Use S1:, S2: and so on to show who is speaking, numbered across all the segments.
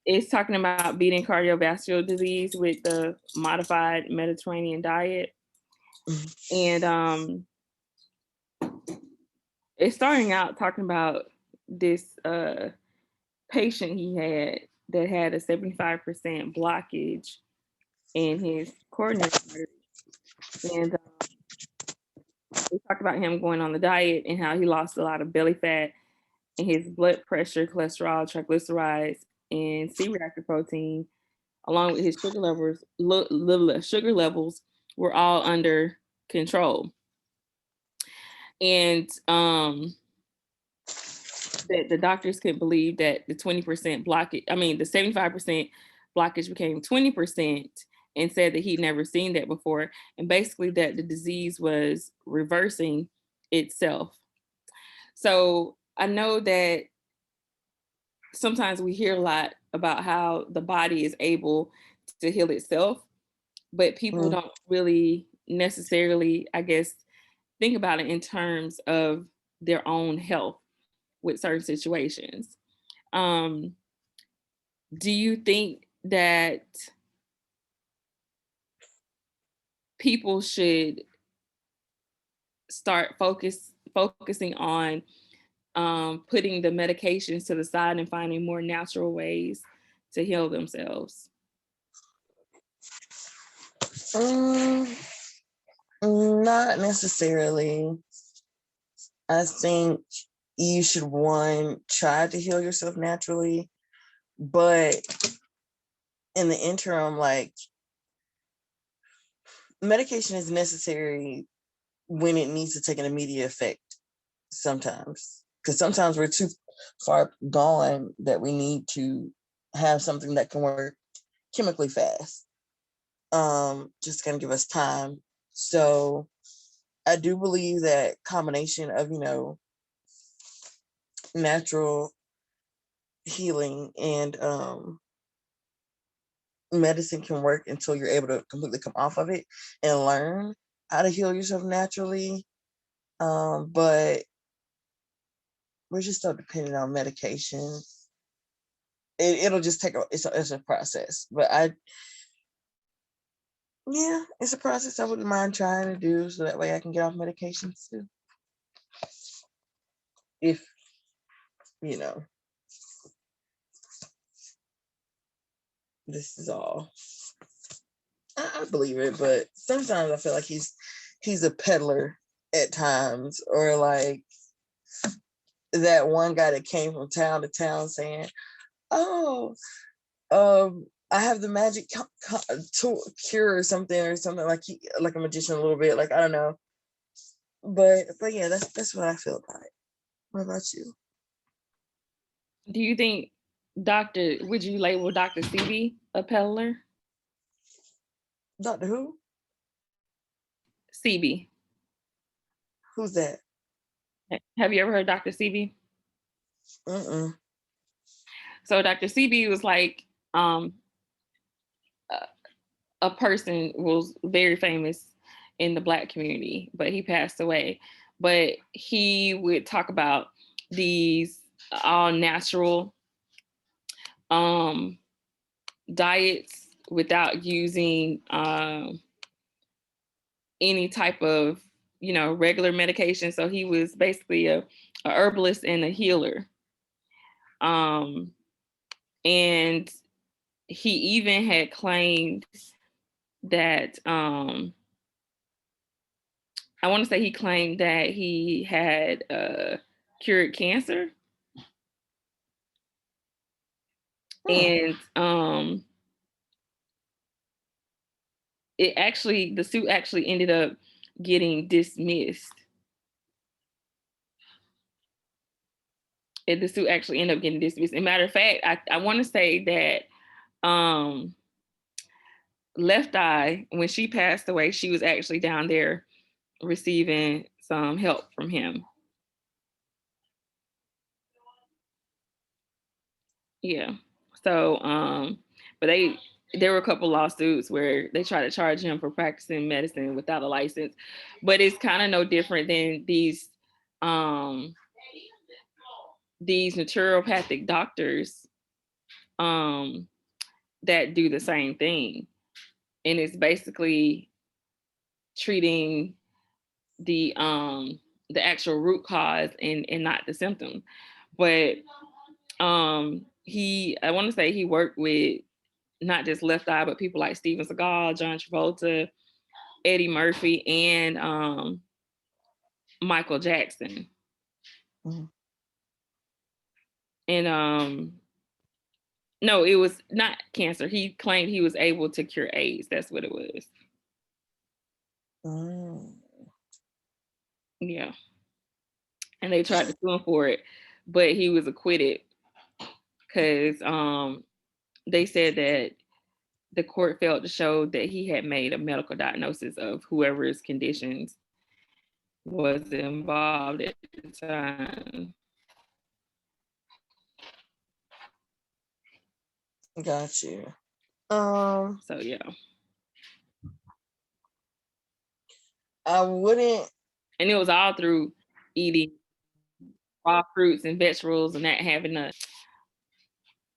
S1: It's talking about beating cardiovascular disease with the modified Mediterranean diet. And it's starting out talking about this patient he had that had a 75% blockage in his coronary artery. And we talked about him going on the diet and how he lost a lot of belly fat, and his blood pressure, cholesterol, triglycerides, and C-reactive protein, along with his sugar levels, were all under control. And that the doctors could believe that the 20% blockage, the 75% blockage became 20%, and said that he'd never seen that before. And basically that the disease was reversing itself. So I know that sometimes we hear a lot about how the body is able to heal itself, but people don't really necessarily, I guess, think about it in terms of their own health with certain situations. Do you think that people should start focusing on putting the medications to the side and finding more natural ways to heal themselves?
S2: Not necessarily. I think you should, one, try to heal yourself naturally, but in the interim, like, medication is necessary when it needs to take an immediate effect sometimes, because sometimes we're too far gone that we need to have something that can work chemically fast, just gonna give us time. So I do believe that combination of, natural healing and medicine can work until you're able to completely come off of it and learn how to heal yourself naturally. But we're just so dependent on medication. It'll just take it's a process. But it's a process I wouldn't mind trying to do, so that way I can get off medications too. If, this is all. I believe it, but sometimes I feel like he's a peddler at times, or like that one guy that came from town to town saying, "Oh, I have the magic to cure or something like a magician a little bit." Like, I don't know, but yeah, that's what I feel about it. What about you?
S1: Do you think would you label Dr. CB a peddler?
S2: Dr. who?
S1: CB.
S2: Who's that?
S1: Have you ever heard Dr. CB? So Dr. CB was like a person was very famous in the Black community, but he passed away. But he would talk about these all natural diets without using any type of regular medication. So he was basically a herbalist and a healer. And he even had claimed that I want to say he claimed that he had cured cancer. And the suit actually ended up getting dismissed. The suit actually ended up getting dismissed. As a matter of fact, I want to say that Left Eye, when she passed away, she was actually down there receiving some help from him. Yeah. So, but there were a couple lawsuits where they tried to charge him for practicing medicine without a license, but it's kind of no different than these naturopathic doctors that do the same thing. And it's basically treating the actual root cause and not the symptom. But I want to say he worked with not just Left Eye, but people like Steven Seagal, John Travolta, Eddie Murphy, and Michael Jackson.
S2: Mm-hmm.
S1: And no, it was not cancer. He claimed he was able to cure AIDS. That's what it was. Yeah. And they tried to sue him for it, but he was acquitted because they said that the court failed to show that he had made a medical diagnosis of whoever's conditions was involved at the time.
S2: Got you.
S1: So yeah.
S2: I wouldn't.
S1: And it was all through eating raw fruits and vegetables and not having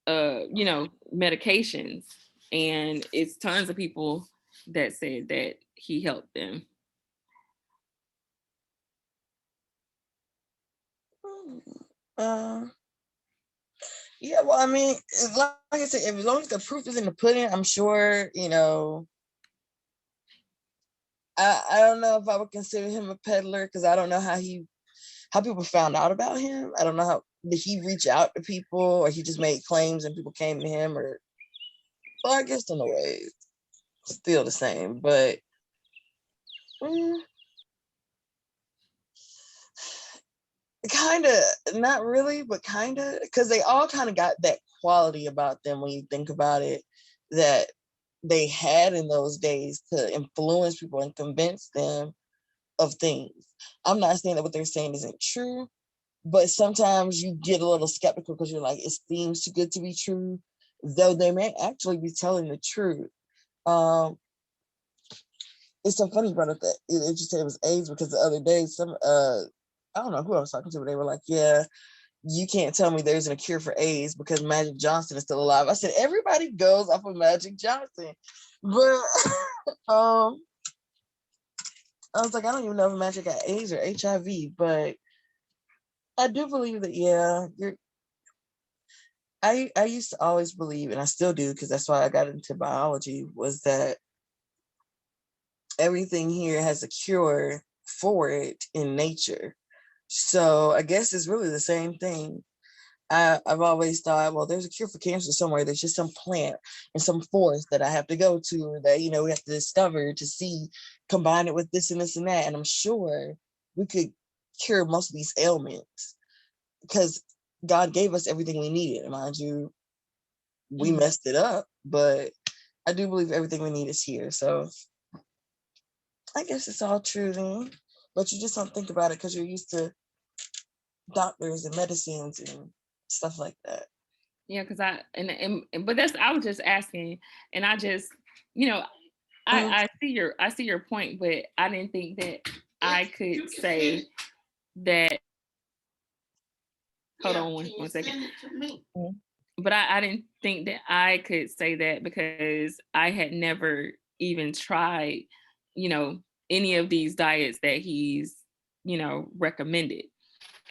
S1: medications. And it's tons of people that said that he helped them.
S2: Yeah, well, I mean, like I said, as long as the proof is in the pudding, I'm sure, I don't know if I would consider him a peddler because I don't know how people found out about him. I don't know how did he reach out to people or he just made claims and people came to him well, I guess in a way it's still the same, but kind of not really, but kind of because they all kind of got that quality about them when you think about it that they had in those days to influence people and convince them of things. I'm not saying that what they're saying isn't true, but sometimes you get a little skeptical because you're like, it seems too good to be true, though they may actually be telling the truth. It's so funny you brought up that it just said it was AIDS because the other day I don't know who I was talking to, but they were like, yeah, you can't tell me there isn't a cure for AIDS because Magic Johnson is still alive. I said, everybody goes off of Magic Johnson. But I was like, I don't even know if Magic got AIDS or HIV, but I do believe that, yeah, I used to always believe, and I still do, because that's why I got into biology, was that everything here has a cure for it in nature. So I guess it's really the same thing. I've always thought, well, there's a cure for cancer somewhere. There's just some plant and some forest that I have to go to, or that, we have to discover to see, combine it with this and this and that. And I'm sure we could cure most of these ailments because God gave us everything we needed. Mind you, we messed it up, but I do believe everything we need is here. So I guess it's all true then, but you just don't think about it because you're used to doctors and medicines and stuff like that.
S1: Yeah, because but I was just asking, and I just, I see your point, but I didn't think that I could say that. Hold on one second. But I didn't think that I could say that because I had never even tried, any of these diets that he's, recommended.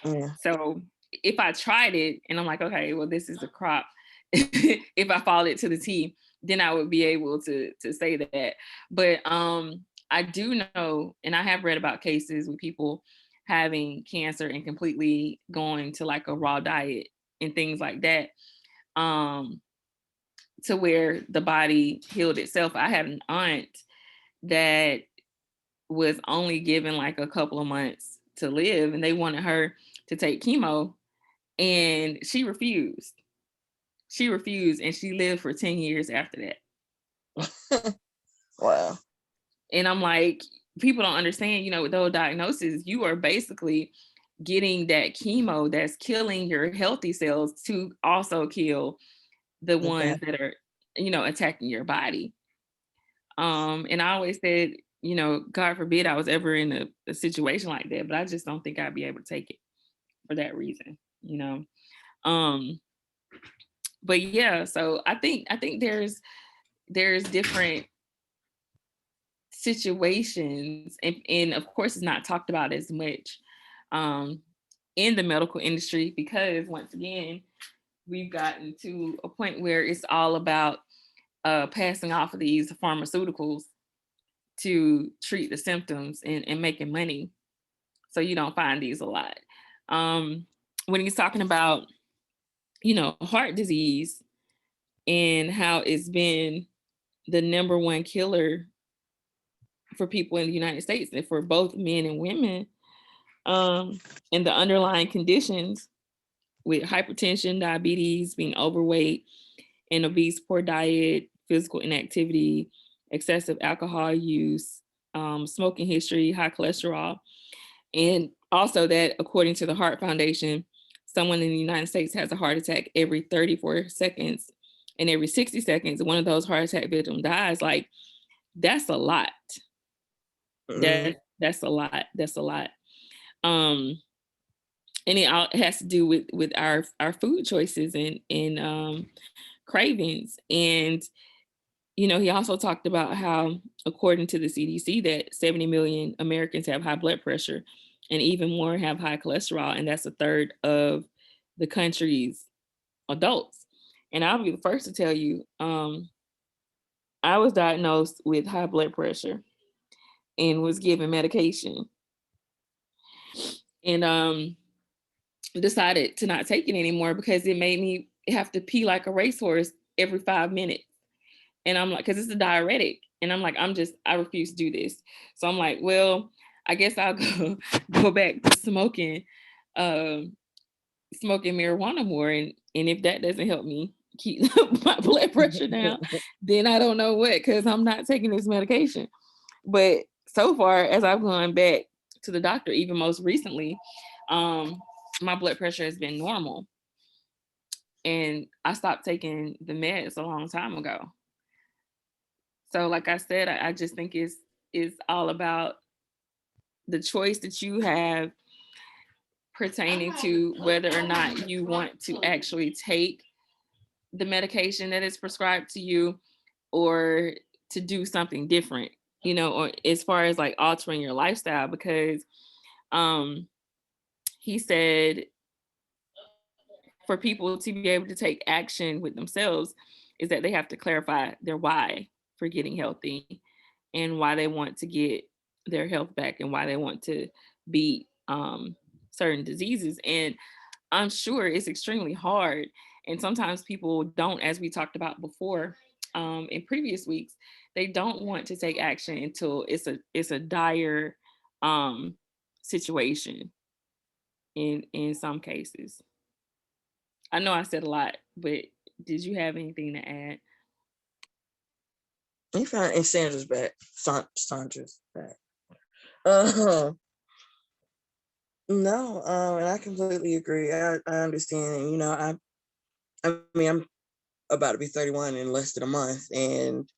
S2: Yeah.
S1: So if I tried it and I'm like, okay, well, this is a crop. If I followed it to the T, then I would be able to say that. But I do know, and I have read about cases with people having cancer and completely going to like a raw diet and things like that, to where the body healed itself. I had an aunt that was only given like a couple of months to live, and they wanted her to take chemo, and she refused. She refused, and she lived for 10 years after
S2: that. Wow.
S1: And I'm like, people don't understand, with those diagnoses, you are basically getting that chemo that's killing your healthy cells to also kill the ones that are, attacking your body. And I always said, God forbid I was ever in a situation like that, but I just don't think I'd be able to take it for that reason, But but yeah, so I think there's different situations, and of course it's not talked about as much um, in the medical industry, because once again we've gotten to a point where it's all about passing off of these pharmaceuticals to treat the symptoms and making money. So you don't find these a lot. When he's talking about, heart disease and how it's been the number one killer for people in the United States and for both men and women, and the underlying conditions with hypertension, diabetes, being overweight and obese, poor diet, physical inactivity, excessive alcohol use, smoking history, high cholesterol. And also that according to the Heart Foundation, someone in the United States has a heart attack every 34 seconds, and every 60 seconds, one of those heart attack victims dies. Like, that's a lot.
S2: Mm-hmm.
S1: That's a lot. That's a lot. Um, and it all has to do with our food choices and cravings. And he also talked about how, according to the CDC, that 70 million Americans have high blood pressure, and even more have high cholesterol, and that's a third of the country's adults. And I'll be the first to tell you, I was diagnosed with high blood pressure and was given medication, and decided to not take it anymore because it made me have to pee like a racehorse every 5 minutes. And I'm like, because it's a diuretic. And I'm like, I refuse to do this. So I'm like, well, I guess I'll go back to um, smoking marijuana more. And if that doesn't help me keep my blood pressure down, then I don't know what, because I'm not taking this medication. But so far, as I've gone back to the doctor, even most recently, my blood pressure has been normal. And I stopped taking the meds a long time ago. So, like I said, I just think it's all about the choice that you have pertaining to whether or not you want to actually take the medication that is prescribed to you, or to do something different, or as far as like altering your lifestyle. Because he said for people to be able to take action with themselves is that they have to clarify their why for getting healthy, and why they want to get their health back, and why they want to beat certain diseases. And I'm sure it's extremely hard. And sometimes people don't, as we talked about before in previous weeks, they don't want to take action until it's a dire situation in some cases. I know I said a lot, but did you have anything to add?
S2: You find and Sandra's back. Sandra's back. Uh, no, and I completely agree. I understand. I mean, I'm about to be 31 in less than a month, and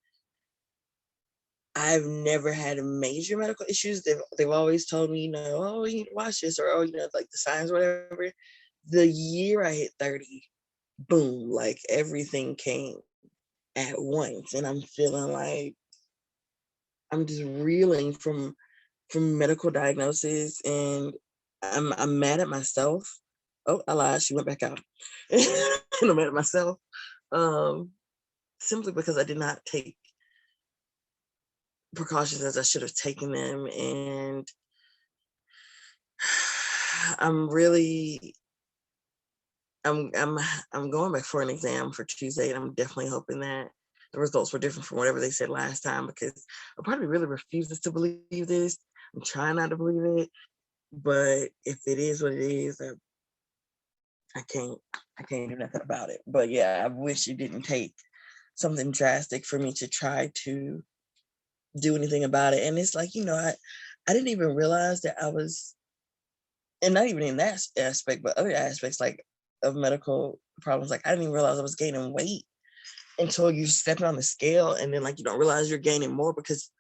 S2: I've never had major medical issues. They've always told me, oh, you need to watch this, or oh, like the signs or whatever. The year I hit 30, boom, like everything came at once, and I'm feeling like I'm just reeling from medical diagnosis, and I'm mad at myself. Oh, I lied. She went back out. And I'm mad at myself, um, simply because I did not take precautions as I should have taken them, and I'm really I'm going back for an exam for Tuesday, and I'm definitely hoping that the results were different from whatever they said last time, because I probably really refuses to believe this. I'm trying not to believe it, but if it is what it is, I can't do nothing about it. But yeah, I wish it didn't take something drastic for me to try to do anything about it. And it's like, I didn't even realize that I was, and not even in that aspect, but other aspects like of medical problems. Like I didn't even realize I was gaining weight until you stepping on the scale, and then like you don't realize you're gaining more, because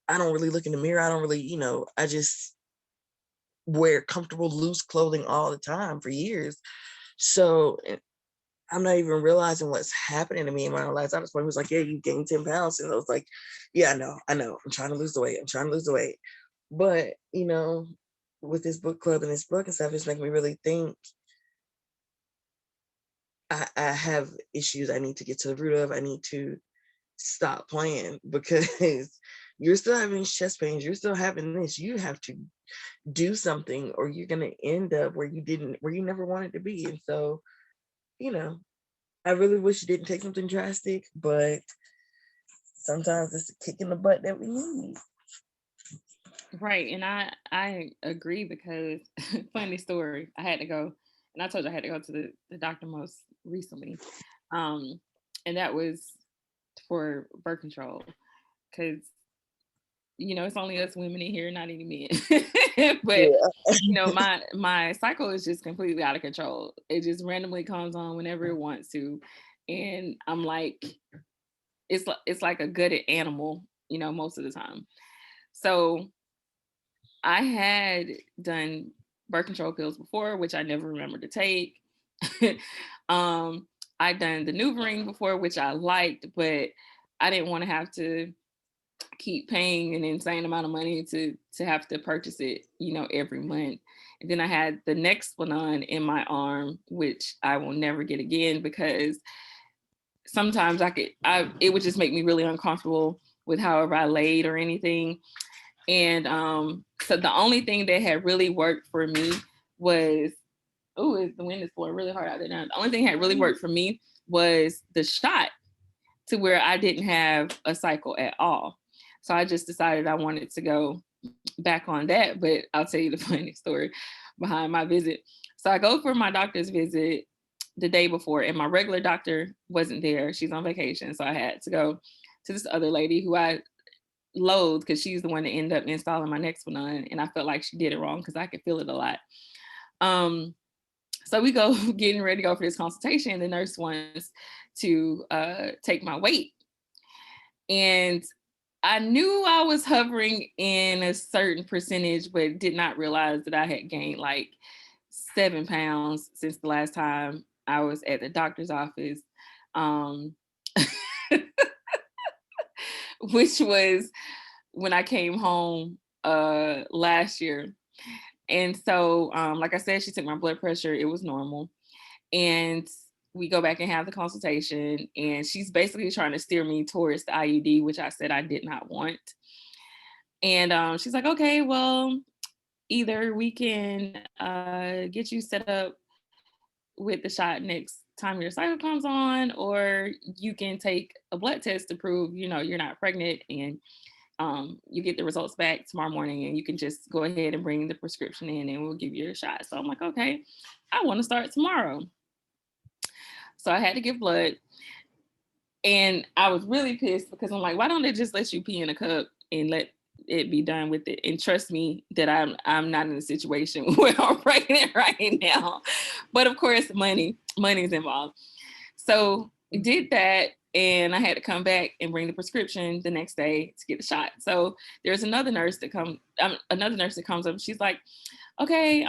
S2: I don't really look in the mirror. I don't really, I just wear comfortable, loose clothing all the time for years. So I'm not even realizing what's happening to me in my life. I was like, yeah, you gained 10 pounds. And I was like, yeah, I know. I'm trying to lose the weight. But, with this book club and this book and stuff, it's making me really think I have issues I need to get to the root of. I need to stop playing because you're still having chest pains. You're still having this. You have to do something or you're going to end up where you never wanted to be. And so, I really wish you didn't take something drastic, but sometimes it's a kick in the butt that we need.
S1: Right. And I agree because funny story, I had to go, and I told you I had to go to the doctor most recently. Um, and that was for birth control. Cause it's only us women in here, not any men. But
S2: Yeah.
S1: my cycle is just completely out of control. It just randomly comes on whenever it wants to. And I'm like, it's like a gutted animal, most of the time. So I had done birth control pills before, which I never remembered to take. um, I'd done the Nuvaring before, which I liked, but I didn't want to have to keep paying an insane amount of money to have to purchase it, every month. And then I had the Nexplanon in my arm, which I will never get again because sometimes it would just make me really uncomfortable with however I laid or anything. And so the only thing that had really worked for me was, the wind is blowing really hard out there now. The only thing that had really worked for me was the shot, to where I didn't have a cycle at all. So I just decided I wanted to go back on that. But I'll tell you the funny story behind my visit. So I go for my doctor's visit the day before, and my regular doctor wasn't there. She's on vacation. So I had to go to this other lady who I loathe because she's the one that ended up installing my Nexplanon, and I felt like she did it wrong because I could feel it a lot. So we go getting ready to go for this consultation, and the nurse wants to take my weight. And I knew I was hovering in a certain percentage, but did not realize that I had gained like 7 pounds since the last time I was at the doctor's office, um, which was when I came home last year. And so, like I said, she took my blood pressure. It was normal. And we go back and have the consultation. And she's basically trying to steer me towards the IUD, which I said I did not want. And she's like, okay, well, either we can get you set up with the shot next time your cycle comes on, or you can take a blood test to prove, you're not pregnant, and you get the results back tomorrow morning, and you can just go ahead and bring the prescription in and we'll give you a shot. So I'm like, okay, I want to start tomorrow. So I had to give blood, and I was really pissed because I'm like, why don't they just let you pee in a cup and let it be done with it, and trust me that I'm not in a situation where I'm pregnant right now. But of course, money's involved. So we did that, and I had to come back and bring the prescription the next day to get the shot. So there's another nurse that comes up. She's like, okay,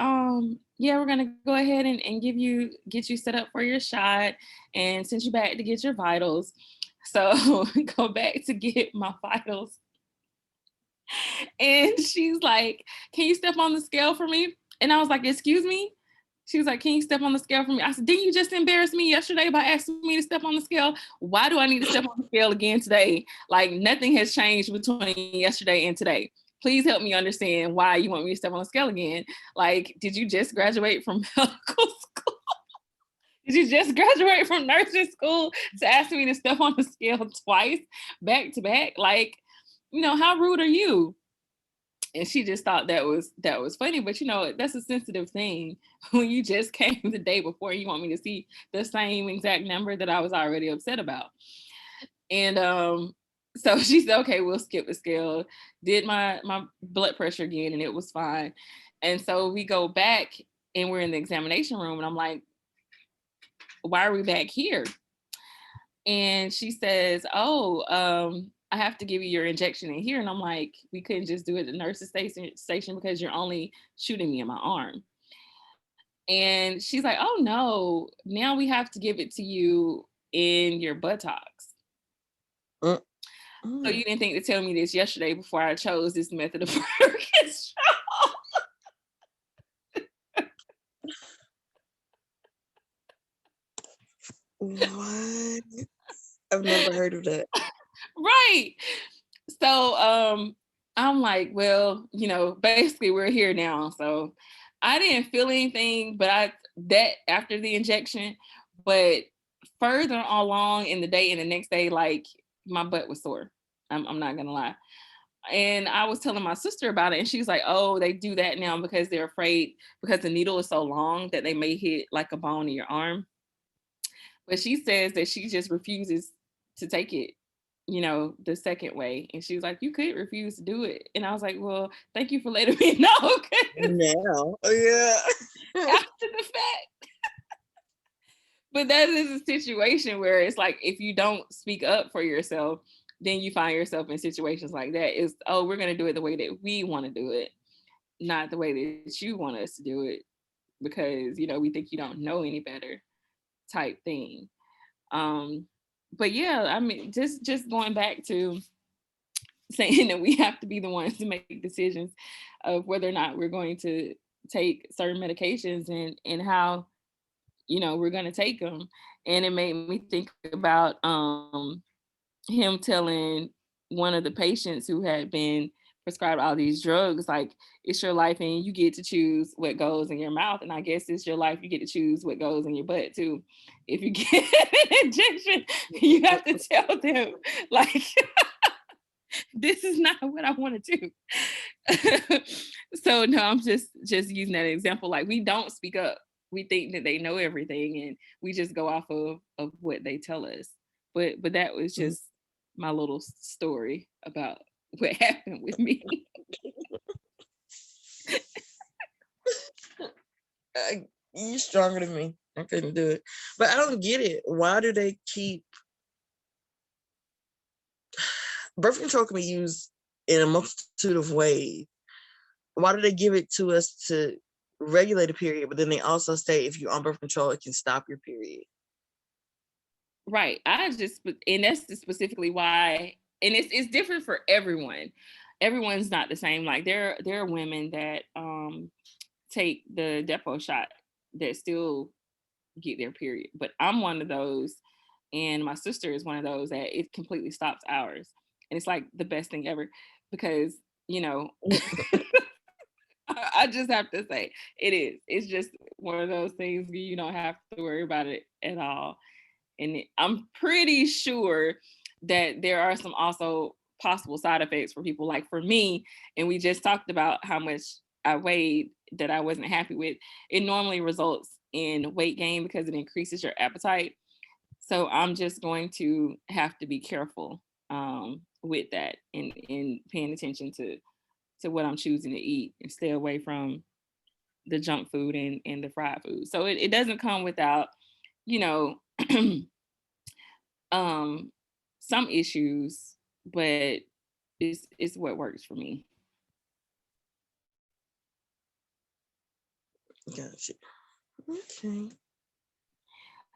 S1: yeah, we're gonna go ahead and get you set up for your shot and send you back to get your vitals. So go back to get my vitals. And she's like, can you step on the scale for me? And I was like, excuse me? She was like, can you step on the scale for me? I said, didn't you just embarrass me yesterday by asking me to step on the scale? Why do I need to step on the scale again today? Like, nothing has changed between yesterday and today. Please help me understand why you want me to step on the scale again. Like, did you just graduate from medical school? Did you just graduate from nursing school to ask me to step on the scale twice, back to back? Like, how rude are you? And she just thought that was funny. But that's a sensitive thing when you just came the day before and you want me to see the same exact number that I was already upset about. And so she said, okay, we'll skip the scale. Did my blood pressure again, and it was fine. And so we go back, and we're in the examination room, and I'm like, why are we back here? And she says, oh, I have to give you your injection in here. And I'm like, we couldn't just do it at the nurse's station because you're only shooting me in my arm. And she's like, oh no, now we have to give it to you in your buttocks.
S2: Mm.
S1: So you didn't think to tell me this yesterday before I chose this method of birth control.
S2: What? I've never heard of that.
S1: Right. So I'm like, well, basically we're here now. So I didn't feel anything, but that after the injection, but further along in the day and the next day, like my butt was sore. I'm not gonna lie. And I was telling my sister about it, and she's like, oh, they do that now because they're afraid, because the needle is so long that they may hit like a bone in your arm. But she says that she just refuses to take it, the second way. And she was like, you could refuse to do it. And I was like, well, thank you for letting me know. 'Cause
S2: Now, yeah.
S1: after the fact. But that is a situation where it's like, if you don't speak up for yourself, then you find yourself in situations like that. It's, oh, we're going to do it the way that we want to do it, not the way that you want us to do it, because, we think you don't know any better type thing. But yeah, I mean, just going back to saying that we have to be the ones to make decisions of whether or not we're going to take certain medications, and how we're going to take them. And it made me think about him telling one of the patients who had been prescribed all these drugs, like, it's your life and you get to choose what goes in your mouth. And I guess it's your life, you get to choose what goes in your butt too. If you get an injection, you have to tell them, like, this is not what I want to do. So no, I'm just using that example. Like, we don't speak up. We think that they know everything, and we just go off of what they tell us. But that was just my little story about what happened with me.
S2: You're stronger than me. I couldn't do it. But I don't get it. Why do they keep birth control can be used in a multitude of ways? Why do they give it to us to regulate a period, but then they also say if you're on birth control, it can stop your period?
S1: Right. And that's specifically why, and it's different for everyone. Everyone's not the same. Like, there are women that take the depot shot that still get their period. But I'm one of those, and my sister is one of those that it completely stops ours. And it's like the best thing ever, because, I just have to say it is. It's just one of those things you don't have to worry about it at all. And I'm pretty sure that there are some also possible side effects for people, like for me. And we just talked about how much I weighed that I wasn't happy with. It normally results in weight gain because it increases your appetite. So I'm just going to have to be careful with that, and paying attention to what I'm choosing to eat, and stay away from the junk food and the fried food. So it doesn't come without, you know, some issues, but it's what works for me.
S2: Gotcha. Okay.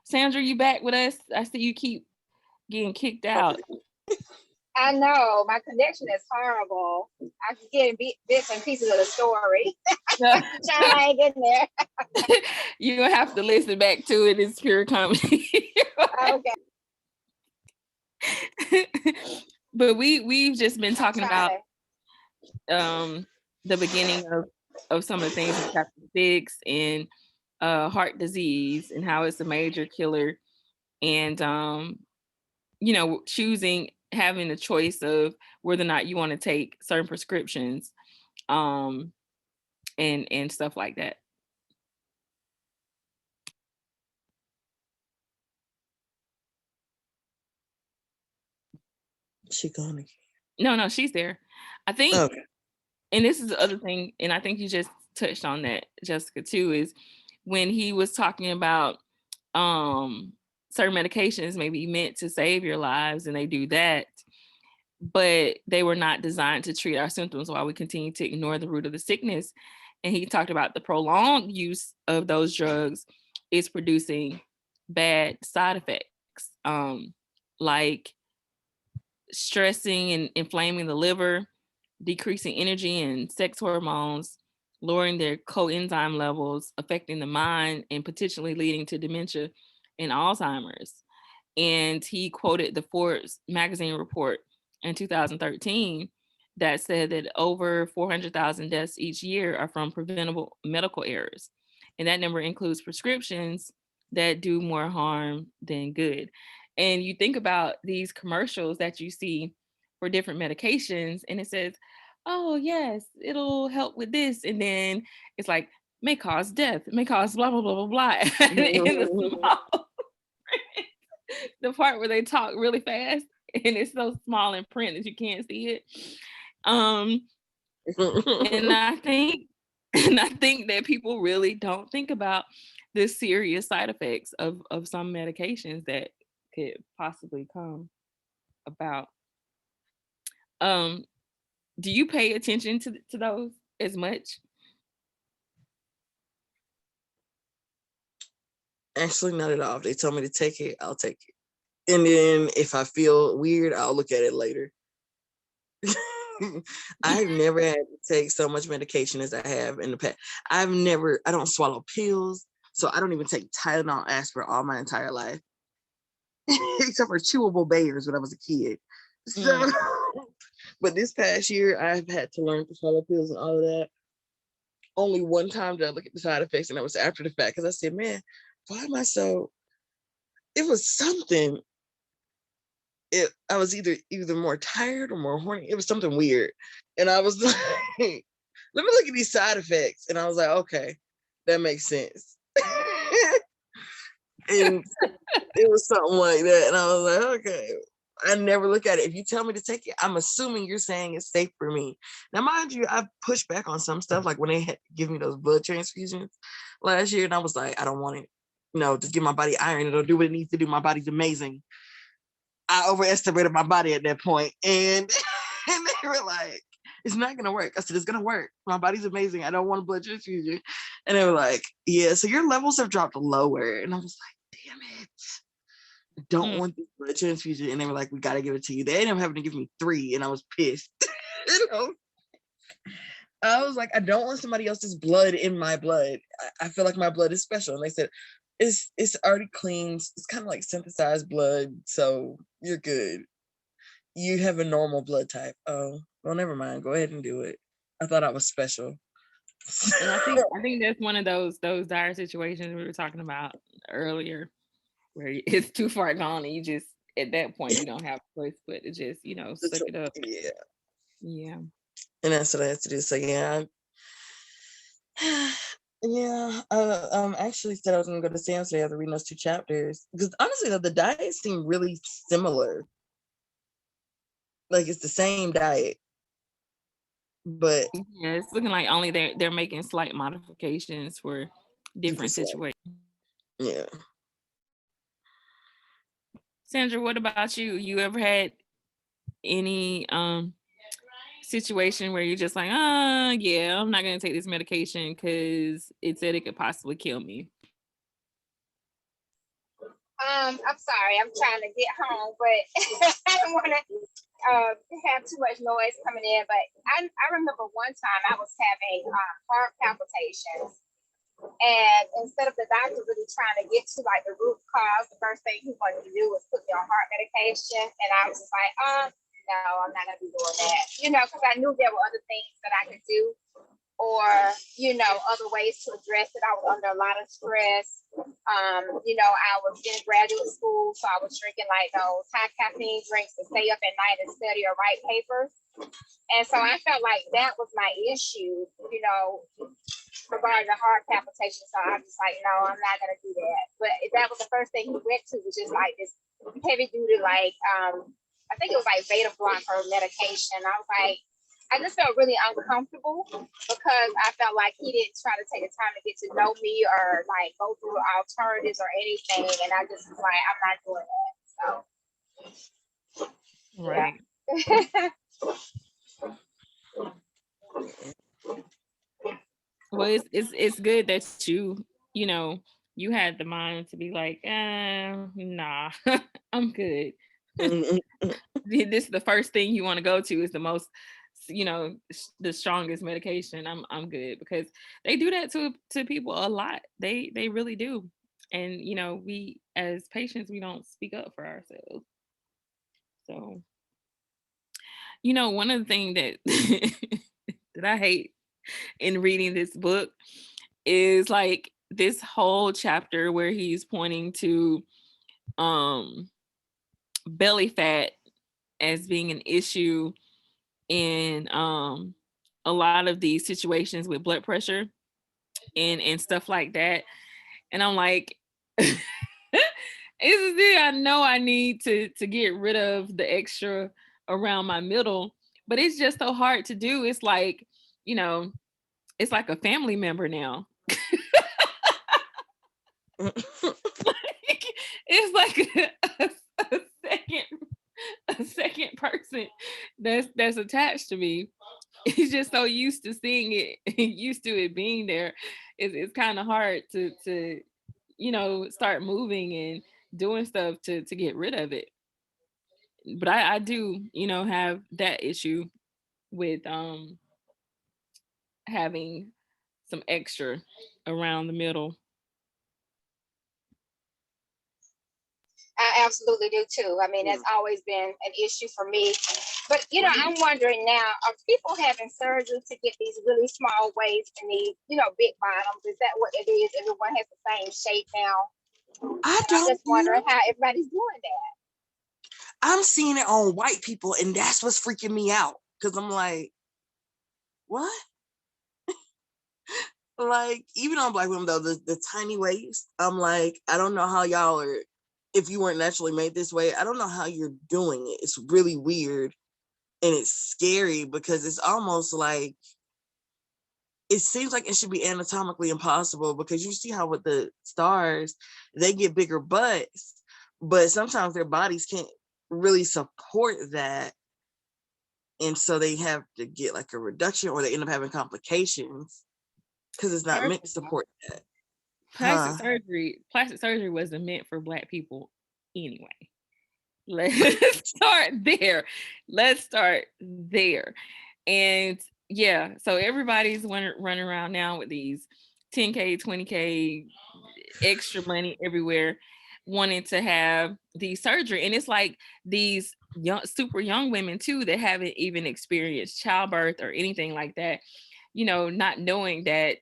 S1: Sandra, you back with us? I see you keep getting kicked out.
S3: I know my connection is horrible. I can get bits and pieces of the story. Trying to hang in there.
S1: You have to listen back to it. It's pure comedy.
S3: Okay.
S1: But we've just been talking about the beginning of some of the things in chapter 6, and heart disease, and how it's a major killer, and having a choice of whether or not you want to take certain prescriptions, and stuff like that.
S2: She gone again.
S1: No, she's there. I think,
S2: okay.
S1: And this is the other thing, and I think you just touched on that, Jessica, too, is when he was talking about certain medications may be meant to save your lives, and they do that, but they were not designed to treat our symptoms while we continue to ignore the root of the sickness. And he talked about the prolonged use of those drugs is producing bad side effects, like stressing and inflaming the liver, decreasing energy and sex hormones, lowering their coenzyme levels, affecting the mind, and potentially leading to dementia and Alzheimer's. And he quoted the Forbes magazine report in 2013 that said that over 400,000 deaths each year are from preventable medical errors. And that number includes prescriptions that do more harm than good. And you think about these commercials that you see for different medications, and it says, oh, yes, it'll help with this. And then it's like, may cause death, may cause blah, blah, blah, blah, blah. In the small the part where they talk really fast and it's so small in print that you can't see it. And I think that people really don't think about the serious side effects of some medications that could possibly come about. Do you pay attention to those as much?
S2: Actually, not at all. If they tell me to take it, I'll take it. And then if I feel weird, I'll look at it later. I've never had to take so much medication as I have in the past. I don't swallow pills, so I don't even take Tylenol, aspirin all my entire life, except for chewable bears when I was a kid. So, but this past year, I've had to learn to swallow pills and all of that. Only one time did I look at the side effects, and that was after the fact, because I said, man, why am I so, it was something. I was either more tired or more horny. It was something weird. And I was like, let me look at these side effects. And I was like, okay, that makes sense. And it was something like that. And I was like, okay. I never look at it. If you tell me to take it, I'm assuming you're saying it's safe for me. Now, mind you, I've pushed back on some stuff, like when they had to give me those blood transfusions last year. And I was like, I don't want it. No, just give my body iron. It'll do what it needs to do. My body's amazing. I overestimated my body at that point, and they were like, "It's not gonna work." I said, "It's gonna work. My body's amazing. I don't want a blood transfusion." And they were like, "Yeah, so your levels have dropped lower." And I was like, "Damn it, I don't want this blood transfusion." And they were like, "We gotta give it to you." They ended up having to give me 3, and I was pissed. You know, I was like, "I don't want somebody else's blood in my blood. I feel like my blood is special." And they said, it's already clean. It's kind of like synthesized blood, so you're good. You have a normal blood type. Oh, well, never mind. Go ahead and do it. I thought I was special.
S1: And I think that's one of those dire situations we were talking about earlier, where it's too far gone and you just, at that point, you don't have a choice but to just, suck it up. Yeah.
S2: And that's what I had to do. So yeah. Yeah, actually said I was gonna go to Sam's today after reading those 2 chapters, because honestly, though, the diets seem really similar. Like it's the same diet, but
S1: yeah, it's looking like only they're making slight modifications for different situations.
S2: Yeah.
S1: Sandra, what about you? You ever had any situation where you're just like, yeah, I'm not gonna take this medication because it said it could possibly kill me?
S3: I'm sorry, I'm trying to get home, but I don't want to have too much noise coming in. But I remember one time I was having heart palpitations, and instead of the doctor really trying to get to like the root cause, the first thing he wanted to do was put me on heart medication, and I was just like, no, I'm not gonna be doing that, because I knew there were other things that I could do, or other ways to address it. I was under a lot of stress. I was in graduate school, so I was drinking like those high caffeine drinks to stay up at night and study or write papers. And so I felt like that was my issue, regarding the heart palpitation. So I'm just like, no, I'm not gonna do that. But that was the first thing he went to, was just like this heavy duty, like I think it was like beta blocker medication. I was like, I just felt really uncomfortable because I felt like he didn't try to take the time to get to know me or like go through alternatives or anything. And I just was like, I'm not doing that. So
S1: right. it's good that you know, you had the mind to be like, nah, I'm good. This is the first thing you want to go to, is the most, you know, the strongest medication. I'm good, because they do that to people a lot. They really do. And you know, we as patients, we don't speak up for ourselves. So, you know, one of the things that that I hate in reading this book is like this whole chapter where he's pointing to um belly fat as being an issue in a lot of these situations with blood pressure and stuff like that. And I'm like, this is it. I know I need to get rid of the extra around my middle, but it's just so hard to do. It's like, you know, it's like a family member now. Like, it's like a second person that's attached to me. He's just so used to seeing it, used to it being there. It's kind of hard to you know, start moving and doing stuff to get rid of it. But I do, you know, have that issue with having some extra around the middle.
S3: I absolutely do too. I mean, that's always been an issue for me. But you know, I'm wondering now, are people having surgery to get these really small waists and these, you know, big bottoms? Is that what it is? Everyone has the same shape now.
S2: I
S3: I'm
S2: don't
S3: just wondering
S2: know.
S3: how everybody's doing that.
S2: I'm seeing it on white people, and that's what's freaking me out. Because I'm like, what? Like, even on black women, though, the tiny waist, I'm like, I don't know how y'all are, if you weren't naturally made this way, I don't know how you're doing it. It's really weird. And it's scary because it's almost like, it seems like it should be anatomically impossible, because you see how with the stars, they get bigger butts, but sometimes their bodies can't really support that. And so they have to get like a reduction, or they end up having complications because it's not
S1: First
S2: meant to
S1: of all,
S2: support that. Huh?
S1: plastic surgery wasn't meant for Black people anyway. Let's start there. Let's start there. And yeah, so everybody's running around now with these 10K, 20K extra money everywhere, wanting to have the surgery. And it's like these young, super young women too, that haven't even experienced childbirth or anything like that, you know, not knowing that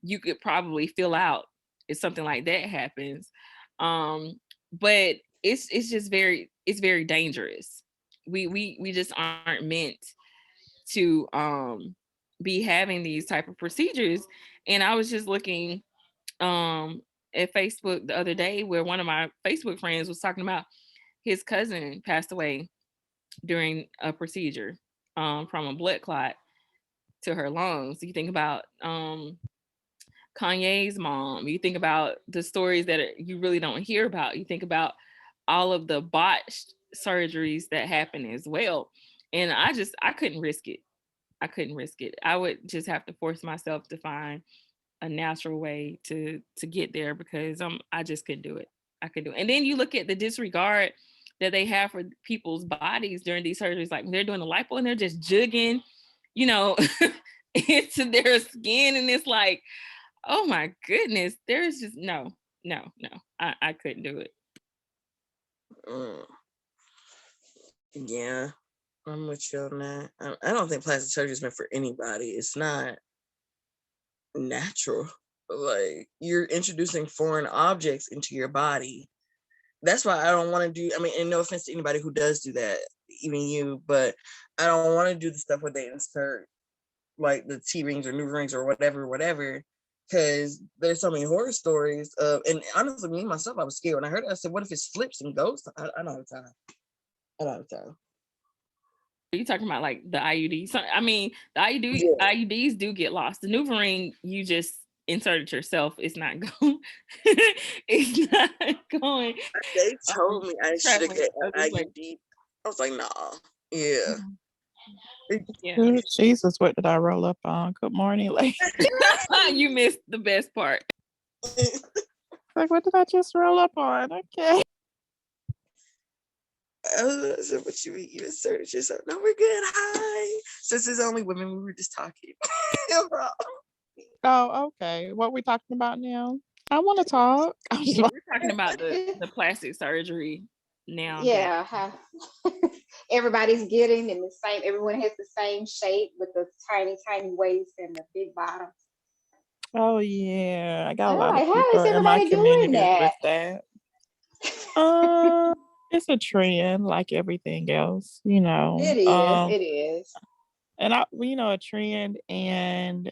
S1: you could probably fill out if something like that happens. But it's just it's very dangerous. We just aren't meant to be having these type of procedures. And I was just looking at Facebook the other day, where one of my Facebook friends was talking about his cousin passed away during a procedure from a blood clot to her lungs. You think about Kanye's mom. You think about the stories that you really don't hear about. You think about all of the botched surgeries that happen as well. And I couldn't risk it. I couldn't risk it. I would just have to force myself to find a natural way to get there, because I just couldn't do it. I could do it. And then you look at the disregard that they have for people's bodies during these surgeries, like when they're doing the lipo and they're just jugging, you know, into their skin, and it's like, oh my goodness, there's just no. I couldn't do it.
S2: Mm, yeah, I'm with you on that. I don't think plastic surgery is meant for anybody. It's not natural. Like, you're introducing foreign objects into your body. That's why I don't want to do, I mean, and no offense to anybody who does do that, even you, but I don't want to do the stuff where they insert like the T rings or new rings or whatever, because there's so many horror stories of, and honestly, me myself, I was scared when I heard it. I said, what if it slips and goes? I don't have time. I don't have time.
S1: Are you talking about like the IUD? So I mean, the
S2: Yeah.
S1: IUDs do get lost. The new ring, you just insert it yourself. It's not going. It's not going.
S2: They told me I should have
S1: Traveling
S2: got
S1: other
S2: an
S1: places.
S2: IUD. I was like, nah. Yeah.
S1: Yeah.
S4: Good Jesus, what did I roll up on? Good morning, ladies.
S1: You missed the best part.
S4: Like, what did I just roll up on? Okay.
S2: So what you inserted yourself? No, we're good. Hi. Since it's only women, we were just talking.
S4: Oh, okay. What we talking about now? I want to talk.
S1: We're talking about the plastic surgery now.
S3: Yeah, everybody's getting in the same. Everyone has the same shape with the tiny, tiny waist and the big bottom.
S4: Oh yeah, I got a
S3: I'm
S4: lot of
S3: like, how
S4: people
S3: is
S4: in my
S3: everybody doing
S4: community with
S3: that?
S4: that. It's a trend like everything else, you know.
S3: It is. It is.
S4: And a trend, and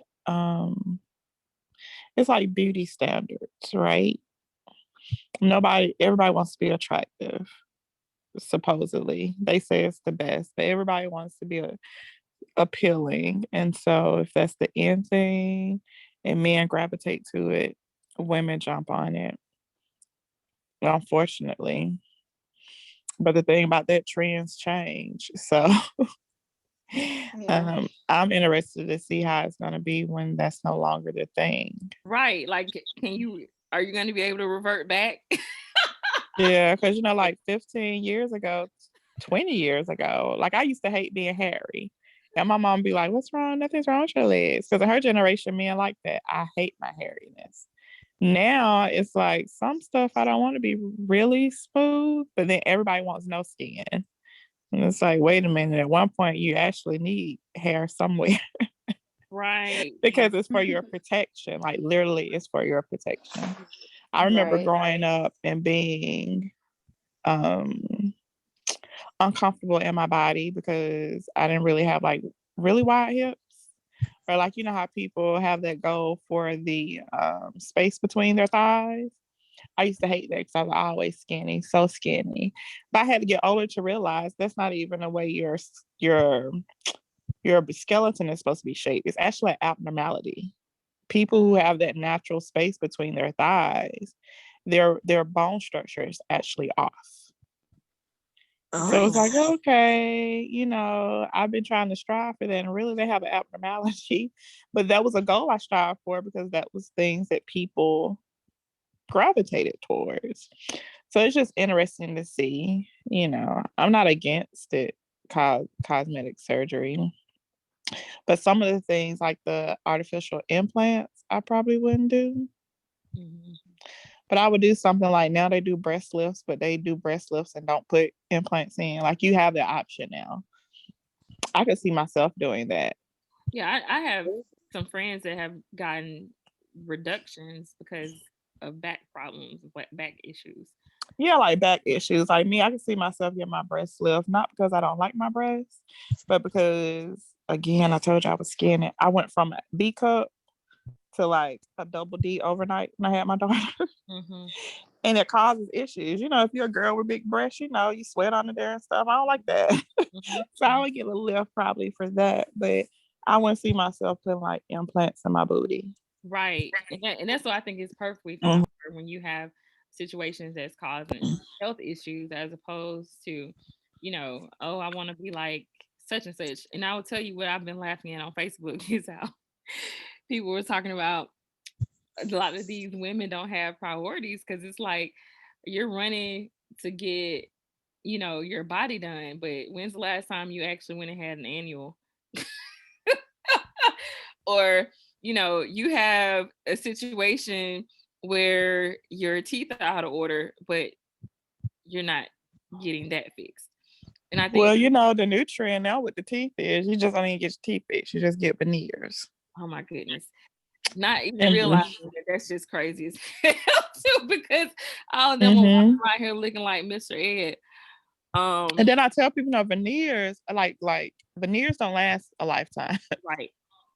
S4: it's like beauty standards, right? Everybody wants to be attractive, supposedly. They say it's the best, but everybody wants to be appealing. And so if that's the end thing and men gravitate to it, women jump on it, unfortunately. But the thing about that, trends change. So
S3: Yeah.
S4: I'm interested to see how it's going to be when that's no longer the thing.
S1: Right. Like, are you going to be able to revert back?
S4: Yeah, because, like 15 years ago, 20 years ago, like I used to hate being hairy. And my mom be like, what's wrong? Nothing's wrong with your legs. Because in her generation, men like that. I hate my hairiness. Now it's like some stuff I don't want to be really smooth, but then everybody wants no skin. And it's like, wait a minute, at one point you actually need hair somewhere.
S1: Right.
S4: Because it's for your protection. Like literally it's for your protection. I remember growing up and being uncomfortable in my body because I didn't really have like really wide hips. Or like, how people have that goal for the space between their thighs. I used to hate that because I was always skinny, so skinny. But I had to get older to realize that's not even the way your skeleton is supposed to be shaped. It's actually an abnormality. People who have that natural space between their thighs, their bone structure is actually off. So it's like, okay, I've been trying to strive for that, and really they have an abnormality. But that was a goal I strived for because that was things that people gravitated towards. So it's just interesting to see, I'm not against it, cosmetic surgery. But some of the things like the artificial implants, I probably wouldn't do. Mm-hmm. But I would do something like now they do breast lifts, but they do breast lifts and don't put implants in. Like you have the option now. I could see myself doing that.
S1: Yeah, I have some friends that have gotten reductions because of back problems, back issues.
S4: Yeah, like back issues. Like me, I can see myself getting my breast lift, not because I don't like my breasts, but because, again, I told you I was skinny. I went from a B cup to like a double D overnight when I had my daughter. Mm-hmm. And it causes issues. If you're a girl with big breasts, you sweat under there and stuff. I don't like that. Mm-hmm. So I would get a lift probably for that. But I wouldn't see myself putting like implants in my booty.
S1: Right. And that's what I think is perfectly fine when you have situations that's causing health issues as opposed to, oh, I want to be like such and such. And I will tell you what I've been laughing at on Facebook is how people were talking about a lot of these women don't have priorities because it's like you're running to get, your body done. But when's the last time you actually went and had an annual? Or, you have a situation where your teeth are out of order, but you're not getting that fixed. And I think,
S4: well, the new trend now with the teeth is you just don't even get your teeth fixed. You just get veneers.
S1: Oh my goodness. Not even realizing that that's just crazy as hell too, because all of them are walking around here looking like Mr. Ed.
S4: And then I tell people, veneers, like veneers don't last a lifetime.
S1: Right.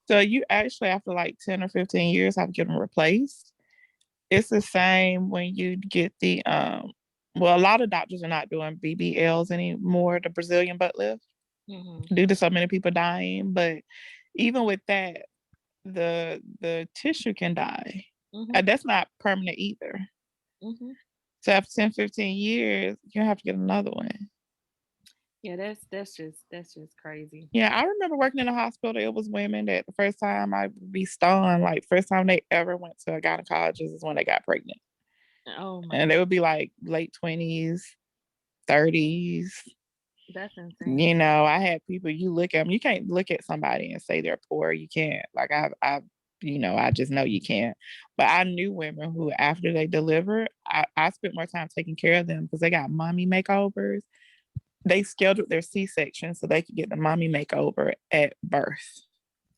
S4: So you actually, after like 10 or 15 years, have to get them replaced. It's the same when you get the, well, a lot of doctors are not doing BBLs anymore, the Brazilian butt lift, due to so many people dying. But even with that, the tissue can die. That's not permanent either. So after 10, 15 years, you have to get another one.
S1: Yeah, that's just crazy.
S4: Yeah, I remember working in a hospital. It was women that the first time I would be stunned, like first time they ever went to a gynecologist is when they got pregnant.
S1: Oh my
S4: And they
S1: God,
S4: would be like late 20s, 30s.
S1: that's insane.
S4: You know, I had people, you look at them, you can't look at somebody and say they're poor. You can't. Like I just know you can't. But I knew women who, after they delivered, I spent more time taking care of them because they got mommy makeovers. They scheduled their C-section so they could get the mommy makeover at birth.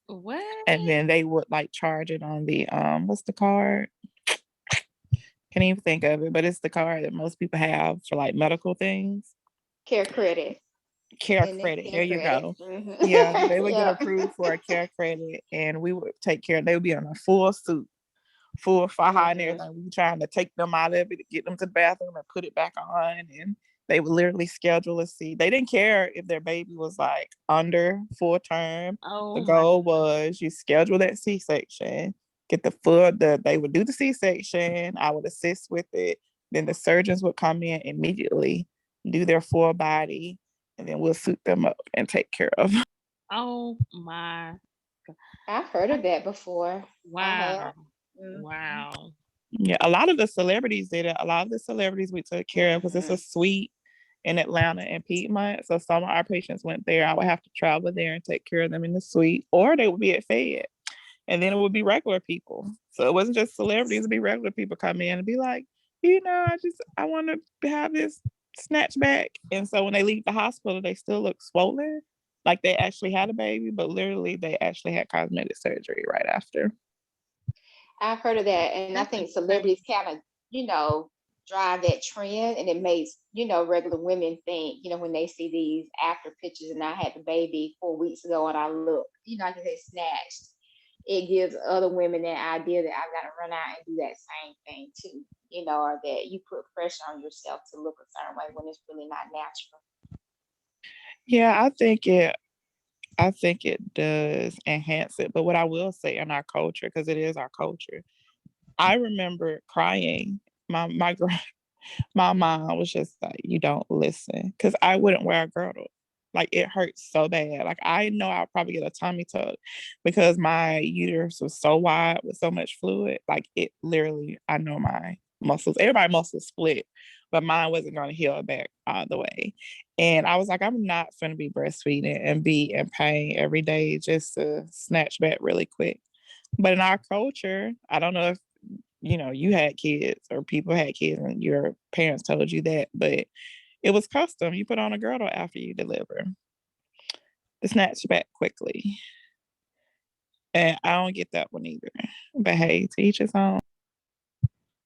S4: And
S1: What?
S4: then they would like charge it on the what's the card? Can't even think of it, but it's the card that most people have for like medical things.
S5: Care credit.
S4: Care
S5: And they
S4: credit. There
S5: care
S4: you
S5: credit.
S4: go. Yeah,
S5: Mhm.
S4: they would get
S5: Yeah.
S4: approved for a care credit, and we would take care. They would be on a full suit, full faja and
S5: Mhm.
S4: everything. We trying to take them out of it to get them to the bathroom and put it back on. And they would literally schedule a seat. They didn't care if their baby was like under full term. The
S1: Oh my
S4: goal was you schedule that C-section, get the full, they would do the C-section. I would assist with it. Then the surgeons would come in immediately, do their full body, and then we'll suit them up and take care of.
S1: oh my God.
S5: I've heard
S1: I,
S5: of that before. I have.
S1: wow.
S5: Mhm.
S1: Wow.
S4: Yeah, a lot of the celebrities did it. A lot of the celebrities we took care of because it's a
S5: Mhm.
S4: suite in Atlanta and Piedmont. So some of our patients went there. I would have to travel there and take care of them in the suite, or they would be at Fed. And then it would be regular people. So it wasn't just celebrities, it'd be regular people come in and be like, I want to have this snatch back. And so when they leave the hospital, they still look swollen, like they actually had a baby, but literally they actually had cosmetic surgery right after.
S5: I've heard of that, and I
S1: That's
S5: think
S1: insane.
S5: celebrities kind of, drive that trend, and it makes regular women think, when they see these after pictures, and I had the baby 4 weeks ago, and I look, I can say snatched. It gives other women that idea that I've got to run out and do that same thing too, or that you put pressure on yourself to look a certain way when it's really not natural.
S4: Yeah, I think it does enhance it. But what I will say in our culture, because it is our culture, I remember crying. My my mom was just like, "You don't listen," because I wouldn't wear a girdle. Like it hurts so bad. Like I know I'll probably get a tummy tuck because my uterus was so wide with so much fluid. Like it literally, I know my muscles, everybody muscles split, but mine wasn't going to heal back all the way. And I was like, I'm not going to be breastfeeding and be in pain every day just to snatch back really quick. But in our culture, I don't know if you had kids or people had kids and your parents told you that, but it was custom. You put on a girdle after you deliver to snatch back quickly. And I don't get that one either. But hey, to each his own.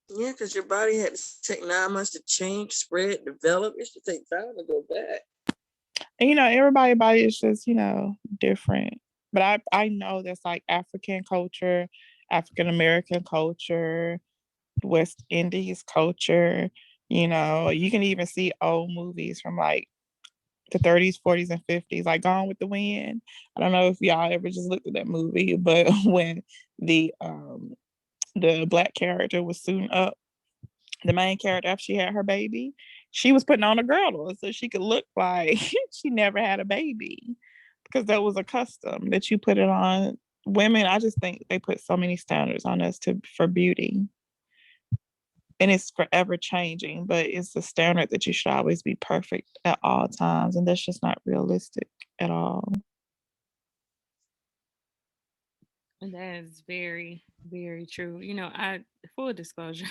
S2: Yeah, because your body had to take 9 months to change, spread, develop. It should take time to go back.
S4: And everybody's body is just, different. But I know there's like African culture, African American culture, West Indies culture. You can even see old movies from like the 30s, 40s, and 50s, like Gone with the Wind. I don't know if y'all ever just looked at that movie, but when the black character was suiting up, the main character after she had her baby, she was putting on a girdle so she could look like she never had a baby because that was a custom that you put it on. Women, I just think they put so many standards on us for beauty, and it's forever changing, but it's the standard that you should always be perfect at all times, and that's just not realistic at all.
S1: And that is very, very true. I full disclosure.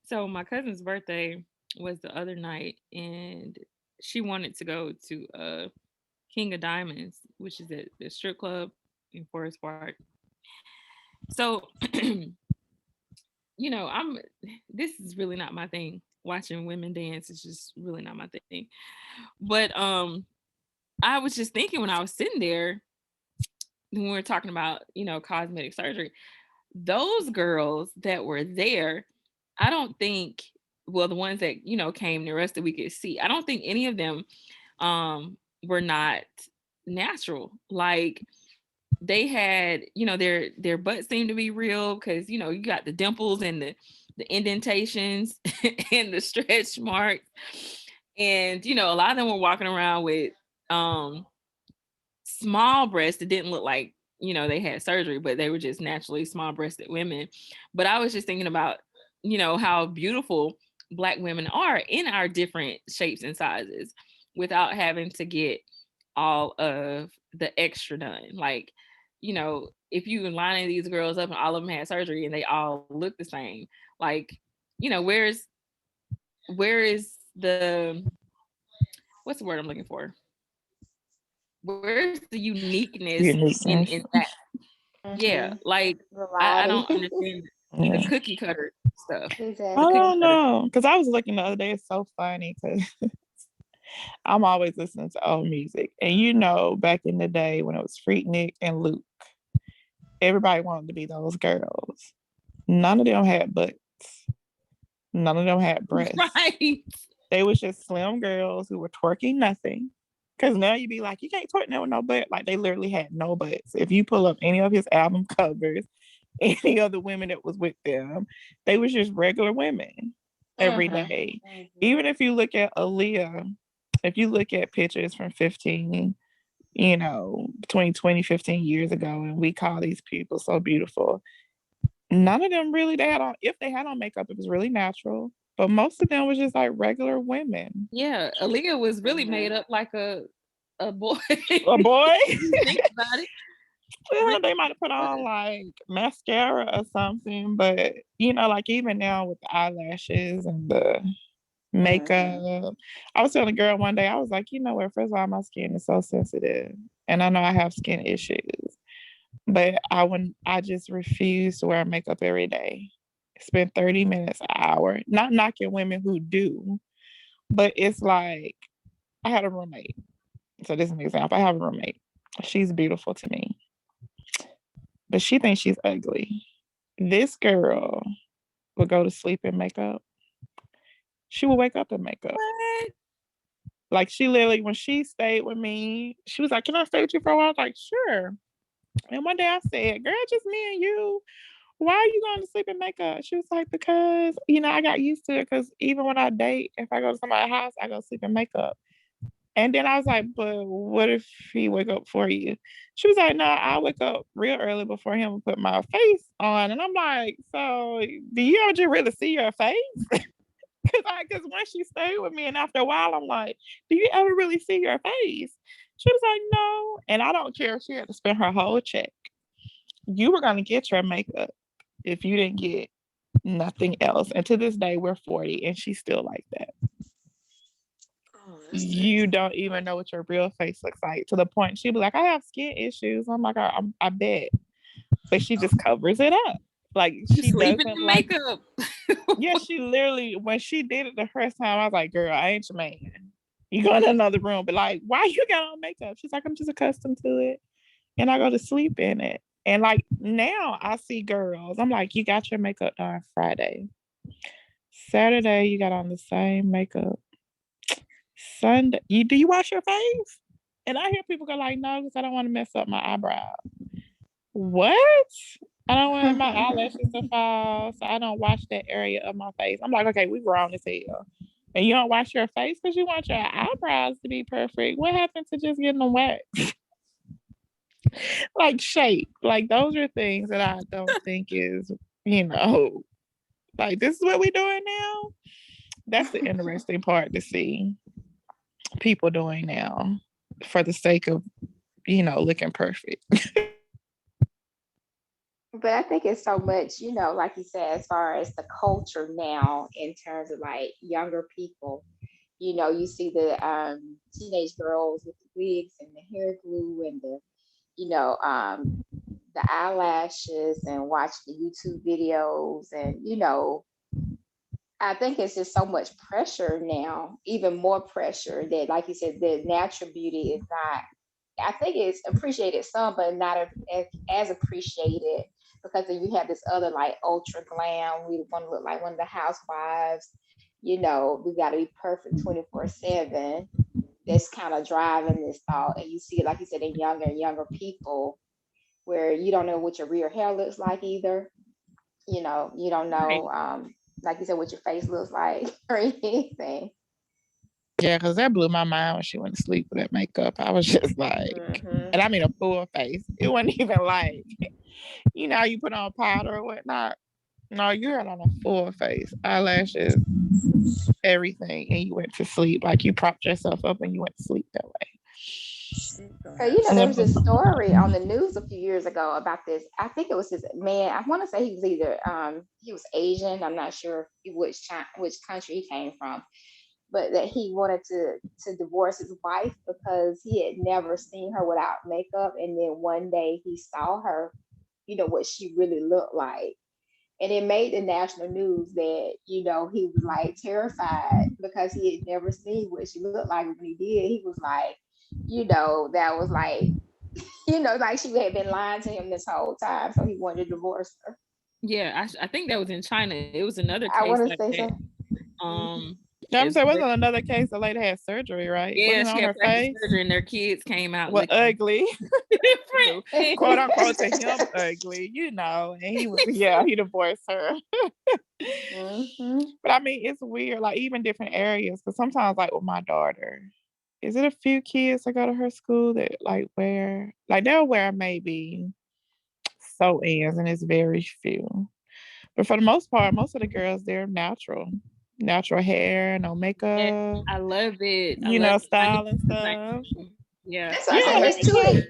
S1: So my cousin's birthday was the other night, and she wanted to go to King of Diamonds, which is at the strip club in Forest Park. So, I'm this is really not my thing. Watching women dance is just really not my thing. But I was just thinking when I was sitting there when we were talking about, cosmetic surgery, those girls that were there, I don't think, well, the ones that, came near us that we could see, I don't think any of them were not natural. Like they had, their butts seemed to be real because, you got the dimples and the indentations and the stretch marks. And, you know, a lot of them were walking around with small breasts that didn't look like, you know, they had surgery, but they were just naturally small breasted women. But I was just thinking about, you know, how beautiful Black women are in our different shapes and sizes without having to get all of the extra done. Like, you know, if you lining these girls up and all of them had surgery and they all look the same, like, you know, where is the, what's the word I'm looking for? Where's the uniqueness
S4: Uniqueness.
S1: in that? Yeah, like I
S5: Variety.
S1: don't understand the
S4: Yeah.
S1: cookie cutter stuff.
S4: I
S5: Exactly.
S4: don't know, because I was looking the other day. It's so funny because I'm always listening to old music, and you know, back in the day when it was Freaknik and Luke, everybody wanted to be those girls. None of them had butts. None of them had breasts.
S1: Right.
S4: They was just slim girls who were twerking nothing. Because now you be like, you can't twerk now with no butt. Like they literally had no butts. If you pull up any of his album covers, any of the women that was with them, they was just regular women every day. Even if you look at Aaliyah, if you look at pictures from 15, you know, between 20, 15 years ago, and we call these people so beautiful, none of them really, they had on, if they had on makeup, it was really natural. But most of them was just like regular women.
S1: Yeah, Aaliyah was really made up like a boy.
S4: A boy?
S1: You think about it.
S4: Well, they might have put on like mascara or something, but you know, like even now with the eyelashes and the makeup. I was telling a girl one day, I was like, you know what, first of all, my skin is so sensitive. And I know I have skin issues. But I just refuse to wear makeup every day. Spend 30 minutes, an hour. Not knocking women who do, but it's like I had a roommate. So this is an example. I have a roommate. She's beautiful to me, but she thinks she's ugly. This girl would go to sleep in makeup. She would wake up in makeup.
S1: What?
S4: Like she literally, when she stayed with me, she was like, "Can I stay with you for a while?" I was like, "Sure." And one day I said, "Girl, just me and you. Why are you going to sleep in makeup?" She was like, "Because, you know, I got used to it. Because even when I date, if I go to somebody's house, I go sleep in makeup." And then I was like, "But what if he wake up for you?" She was like, "No, I wake up real early before him and put my face on." And I'm like, "So do you ever just really see your face?" Because once she stayed with me, and after a while, I'm like, "Do you ever really see your face?" She was like, "No." And I don't care if she had to spend her whole check. You were going to get your makeup if you didn't get nothing else. And to this day, we're 40 and she's still like that.
S2: Oh, that's
S4: You
S2: nice.
S4: don't even know what your real face looks like, to the point she'd be like, "I have skin issues." I'm like, I bet. But she just covers it up. Like
S1: You
S4: she
S1: sleeping
S4: doesn't
S1: in
S4: like,
S1: makeup.
S4: yeah, she literally, when she did it the first time, I was like, "Girl, I ain't your man. You go in another room." But like, "Why you got on makeup?" She's like, "I'm just accustomed to it. And I go to sleep in it." And like now I see girls, I'm like, "You got your makeup done Friday. Saturday, you got on the same makeup. Sunday, do you wash your face?" And I hear people go like, "No, because I don't want to mess up my eyebrow." What? "I don't want my eyelashes to fall, so I don't wash that area of my face." I'm like, "Okay, we grown as hell. And you don't wash your face because you want your eyebrows to be perfect. What happened to just getting them wet?" Like shape. Like those are things that I don't think is, you know, like this is what we're doing now. That's the interesting part to see people doing now for the sake of, you know, looking perfect.
S5: But I think it's so much, you know, like you said, as far as the culture now in terms of like younger people, you know, you see the teenage girls with the wigs and the hair glue and the, you know, the eyelashes and watch the YouTube videos. And, you know, I think it's just so much pressure now, even more pressure that, like you said, the natural beauty is not, I think it's appreciated some, but not as appreciated, because then you have this other like ultra glam. We want to look like one of the housewives. You know, we got to be perfect 24/7. That's kind of driving this thought. And you see it, like you said, in younger and younger people, where you don't know what your real hair looks like either. You know, you don't
S1: Right.
S5: know, like you said, what your face looks like or anything.
S4: Yeah, because that blew my mind when she went to sleep with that makeup. I was just like, and I mean a full face. It wasn't even like, you know, how you put on powder or whatnot. No, you had on a full face, eyelashes, everything, and you went to sleep. Like you propped yourself up and you went to sleep that way.
S5: So, you know,
S4: And
S5: there
S4: it
S5: was
S4: was,
S5: this story on the news a few years ago about this. I think it was this man. I want to say he was either he was Asian. I'm not sure which country he came from, but that he wanted to divorce his wife because he had never seen her without makeup, and then one day he saw her, you know, what she really looked like. And it made the national news that, you know, he was like terrified because he had never seen what she looked like. When he did, he was like, you know, that was like, you know, like she had been lying to him this whole time. So he wanted to divorce her.
S1: Yeah, I think that was in China. It was another
S5: I
S1: case
S5: want to
S1: like
S5: say
S1: that.
S5: so.
S4: I'm
S1: As
S4: saying,
S1: well.
S4: wasn't another case the lady had surgery, right?
S1: Yeah,
S4: Wasn't it
S1: she
S4: on
S1: had
S4: her
S1: plastic
S4: face?
S1: surgery and their kids came out
S4: Well,
S1: looking
S4: ugly.
S1: different.
S4: Quote unquote to him, ugly, you know. And he was, yeah, he divorced her. But I mean, it's weird, like even different areas. Because sometimes, like with my daughter, is it a few kids that go to her school that like wear, like they'll wear maybe sew-ins, and it's very few. But for the most part, most of the girls, they're natural hair, no
S1: Yeah,
S4: makeup,
S1: I love it. I
S4: you
S1: love
S4: know,
S1: it. I do
S4: style and
S1: the same
S4: stuff.
S1: thing. Yeah.
S5: That's what I
S4: Yeah,
S5: say.
S4: it's cute.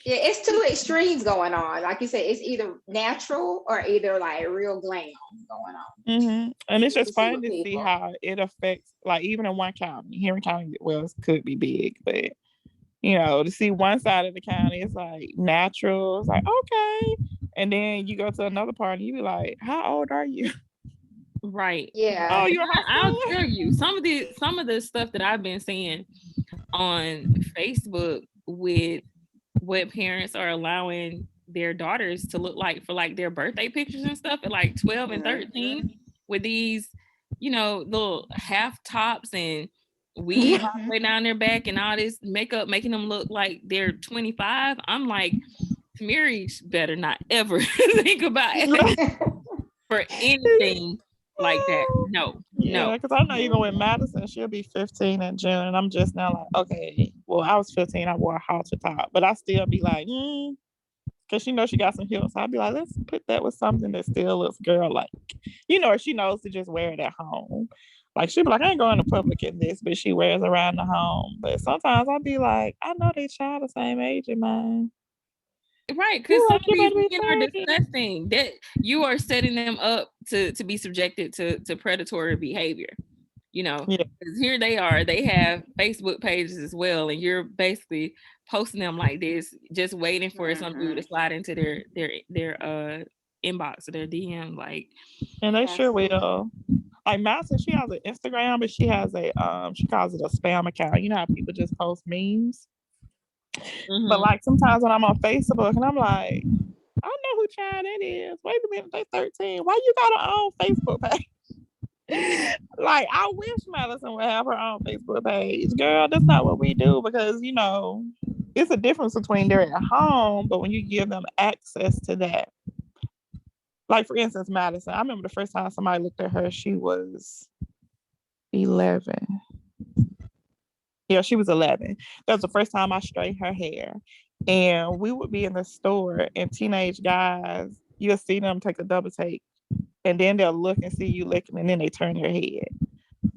S5: Yeah, it's two extremes going on. Like you said, it's either natural or either like real glam going on.
S4: And it's
S5: What you
S4: just
S5: see
S4: fun
S5: with
S4: to see
S5: people.
S4: how it affects, like even in one county, Henry County, well, it could be big, but you know, to see one side of the county, it's like natural. It's like okay, and then you go to another part, and you be like, "How old are you?"
S1: Right.
S5: Yeah.
S4: Oh, you're a high
S1: I'll
S4: schooler.
S1: tell you some of the stuff that I've been seeing on Facebook with what parents are allowing their daughters to look like for like their birthday pictures and stuff at like 12 and 13 with these, you know, little half tops and weave all the way down their back and all this makeup making them look like they're 25. I'm like, Tamiri better not ever think about it for anything like that. No, no.
S4: Yeah, because I know even with Madison, she'll be 15 in June, and I'm just now like, okay, well, I was 15, I wore a halter top, but I still be like, because she knows she got some heels. So I'd be like, let's put that with something that still looks girl like, you know, or she knows to just wear it at home. Like she'd be like, I ain't going to public in this, but she wears around the home. But sometimes I'd be like, I know they child the same age as mine.
S1: Right, because
S4: You're
S1: some
S4: like,
S1: of
S4: you
S1: these
S4: better be
S1: men are
S4: 30.
S1: disgusting. That you are setting them up to be subjected to predatory behavior. You know,
S4: Yeah.
S1: because here they are, they have Facebook pages as well, and you're basically posting them like this, just waiting for some dude to slide into their inbox or their DM. Like,
S4: And they sure will. Like Madison, she has an Instagram, but she has a she calls it a spam account. You know how people just post memes. But like sometimes when I'm on Facebook and I'm like, I know who child that is. Wait a minute, they 13. Why you got her own Facebook page? Like I wish Madison would have her own Facebook page. Girl, that's not what we do because you know it's a difference between they're at home, but when you give them access to that. Like for instance, Madison, I remember the first time somebody looked at her, she was 11. Yeah, she was 11. That was the first time I straightened her hair. And we would be in the store, and teenage guys, you'll see them take a double take, and then they'll look and see you licking, and then they turn their head.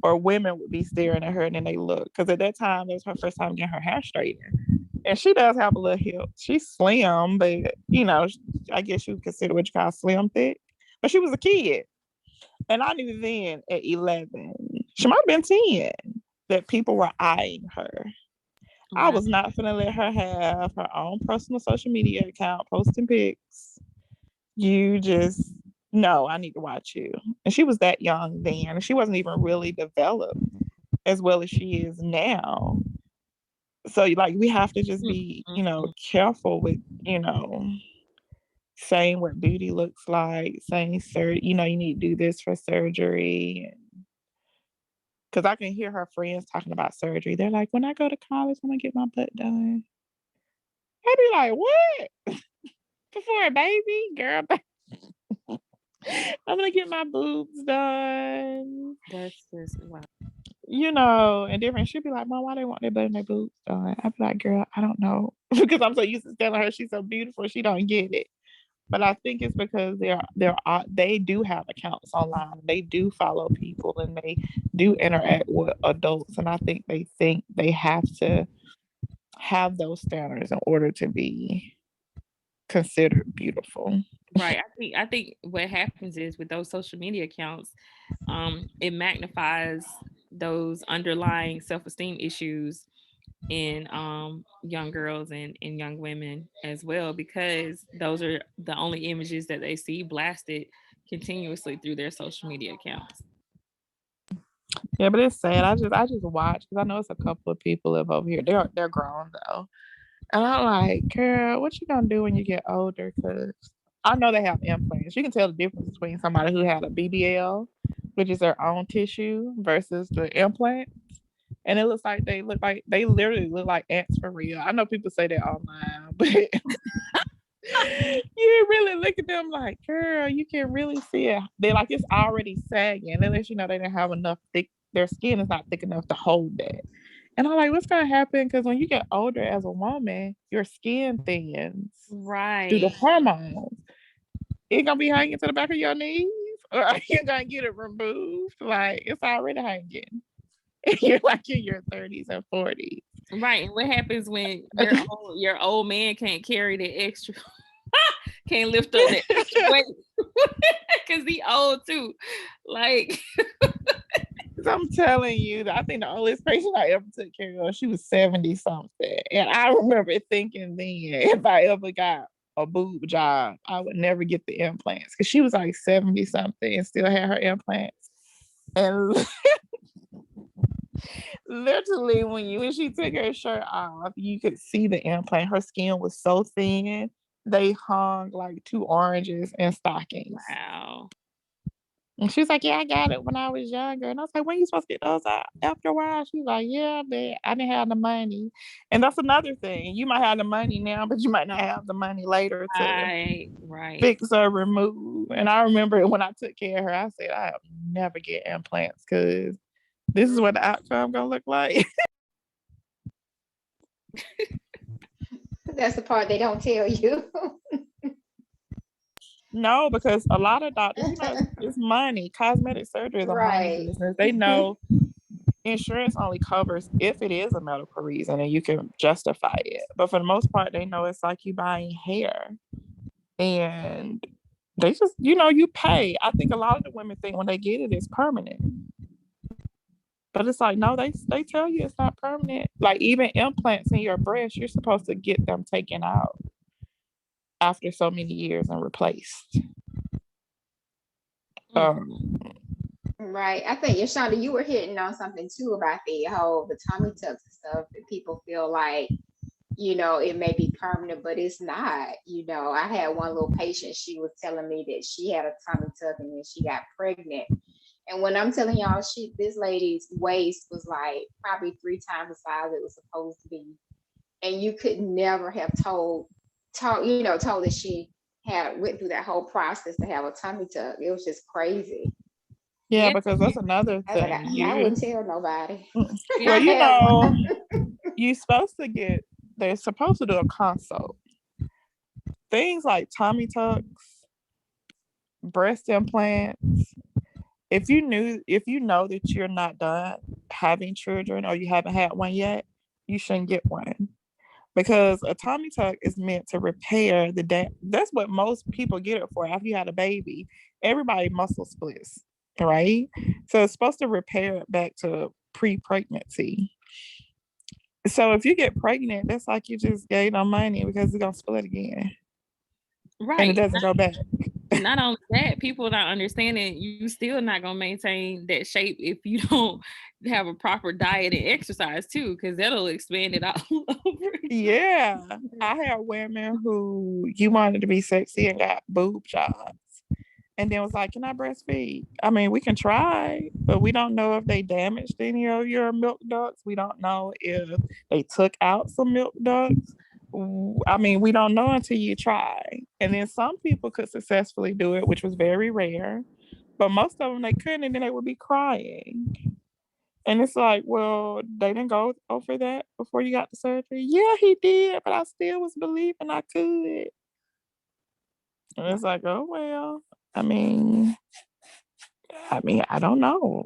S4: Or women would be staring at her, and then they look. Because at that time, it was her first time getting her hair straightened. And she does have a little hip. She's slim, but, you know, I guess you would consider what you call slim thick. But she was a kid. And I knew then at 11, she might have been 10, that people were eyeing her. I was not gonna let her have her own personal social media account posting pics. You just no, I need to watch you. And she was that young then. And she wasn't even really developed as well as she is now. So like we have to just be, you know, careful with, you know, saying what beauty looks like, saying you know, you need to do this for surgery. Because I can hear her friends talking about surgery. They're like, when I go to college, I'm gonna get my butt done. I'd be like, what? Before a baby? Girl, I'm gonna get my boobs done.
S1: that's just wow.
S4: you know, and different. She'd be like, Mom, why they want their butt in their boots done? I'd be like, girl, I don't know. Because I'm so used to telling her she's so beautiful, she don't get it. But I think it's because they do have accounts online. They do follow people and they do interact with adults. And I think they have to have those standards in order to be considered beautiful.
S1: Right. I think what happens is with those social media accounts, it magnifies those underlying self-esteem issues in young girls and young women as well, because those are the only images that they see blasted continuously through their social media accounts.
S4: Yeah, but it's sad. I just watch because I know it's a couple of people live over here. They're grown though. And I'm like, girl, what you gonna do when you get older? Because I know they have implants. You can tell the difference between somebody who had a BBL, which is their own tissue, versus the implant. And it looks like they literally look like ants for real. I know people say that online, but you really look at them like, girl, you can really see it. They like it's already sagging. Unless you know they didn't have enough thick, their skin is not thick enough to hold that. And I'm like, what's gonna happen? Because when you get older as a woman, your skin thins due to
S1: Right.
S4: hormones. It's gonna be hanging to the back of your knees, or are you gonna get it removed? Like it's already hanging. You're like in your 30s and 40s.
S1: Right. And what happens when your old man can't carry the extra can't lift up that extra weight because he old too. Like
S4: I'm telling you, I think the oldest patient I ever took care of, she was 70 something. And I remember thinking then, if I ever got a boob job, I would never get the implants because she was like 70 something and still had her implants. And literally, when she took her shirt off, you could see the implant. Her skin was so thin, they hung like two oranges in stockings.
S1: wow.
S4: And she was like, yeah, I got it when I was younger. And I was like, when you supposed to get those out? After a while, she was like, yeah, but I didn't have the money. And that's another thing. You might have the money now, but you might not have the money later to
S1: Right.
S4: fix or remove. And I remember when I took care of her, I said, I'll never get implants because this is what the outcome gonna look like.
S5: That's the part they don't tell you.
S4: No, because a lot of doctors, it's money. Cosmetic surgery is a money
S5: Right.
S4: business. They know insurance only covers if it is a medical reason and you can justify it. But for the most part, they know it's like you buying hair. And they just, you pay. I think a lot of the women think when they get it, it's permanent. But it's like, no, they tell you it's not permanent. Like even implants in your breast, you're supposed to get them taken out after so many years and replaced.
S5: Right. I think Yoshunda, you were hitting on something too about the tummy tucks and stuff that people feel like, it may be permanent, but it's not. I had one little patient, she was telling me that she had a tummy tuck and then she got pregnant. And when I'm telling y'all, this lady's waist was like probably 3 times the size it was supposed to be. And you could never have told that she went through that whole process to have a tummy tuck. It was just crazy.
S4: Yeah, because that's another
S5: I was like,
S4: thing.
S5: I wouldn't tell nobody.
S4: Well, they're supposed to do a consult. Things like tummy tucks, breast implants. If you know that you're not done having children or you haven't had one yet, you shouldn't get one. Because a tummy tuck is meant to repair that's what most people get it for. After you had a baby, everybody muscle splits, right? So it's supposed to repair it back to pre-pregnancy. So if you get pregnant, that's like you just gave them money because it's gonna split again.
S1: Right.
S4: And it doesn't go back.
S1: Not only that, people not understanding you still not gonna maintain that shape if you don't have a proper diet and exercise too, because that'll expand it all over.
S4: Yeah. I had women who you wanted to be sexy and got boob jobs. And then was like, can I breastfeed? I mean, we can try, but we don't know if they damaged any of your milk ducts. We don't know if they took out some milk ducts. I mean, we don't know until you try. And then some people could successfully do it, which was very rare. But most of them, they couldn't, and then they would be crying. And it's like, well, they didn't go over that before you got the surgery. Yeah, he did, but I still was believing I could. And it's like, oh well. I mean, I don't know.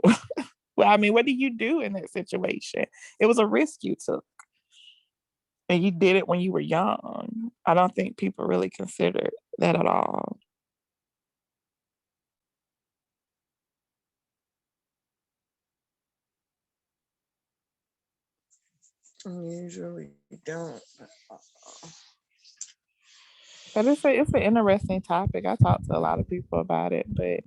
S4: Well, I mean, what do you do in that situation? It was a risk you took, and you did it when you were young. I don't think people really consider that at all.
S2: Usually don't.
S4: But it's an interesting topic. I talk to a lot of people about it, but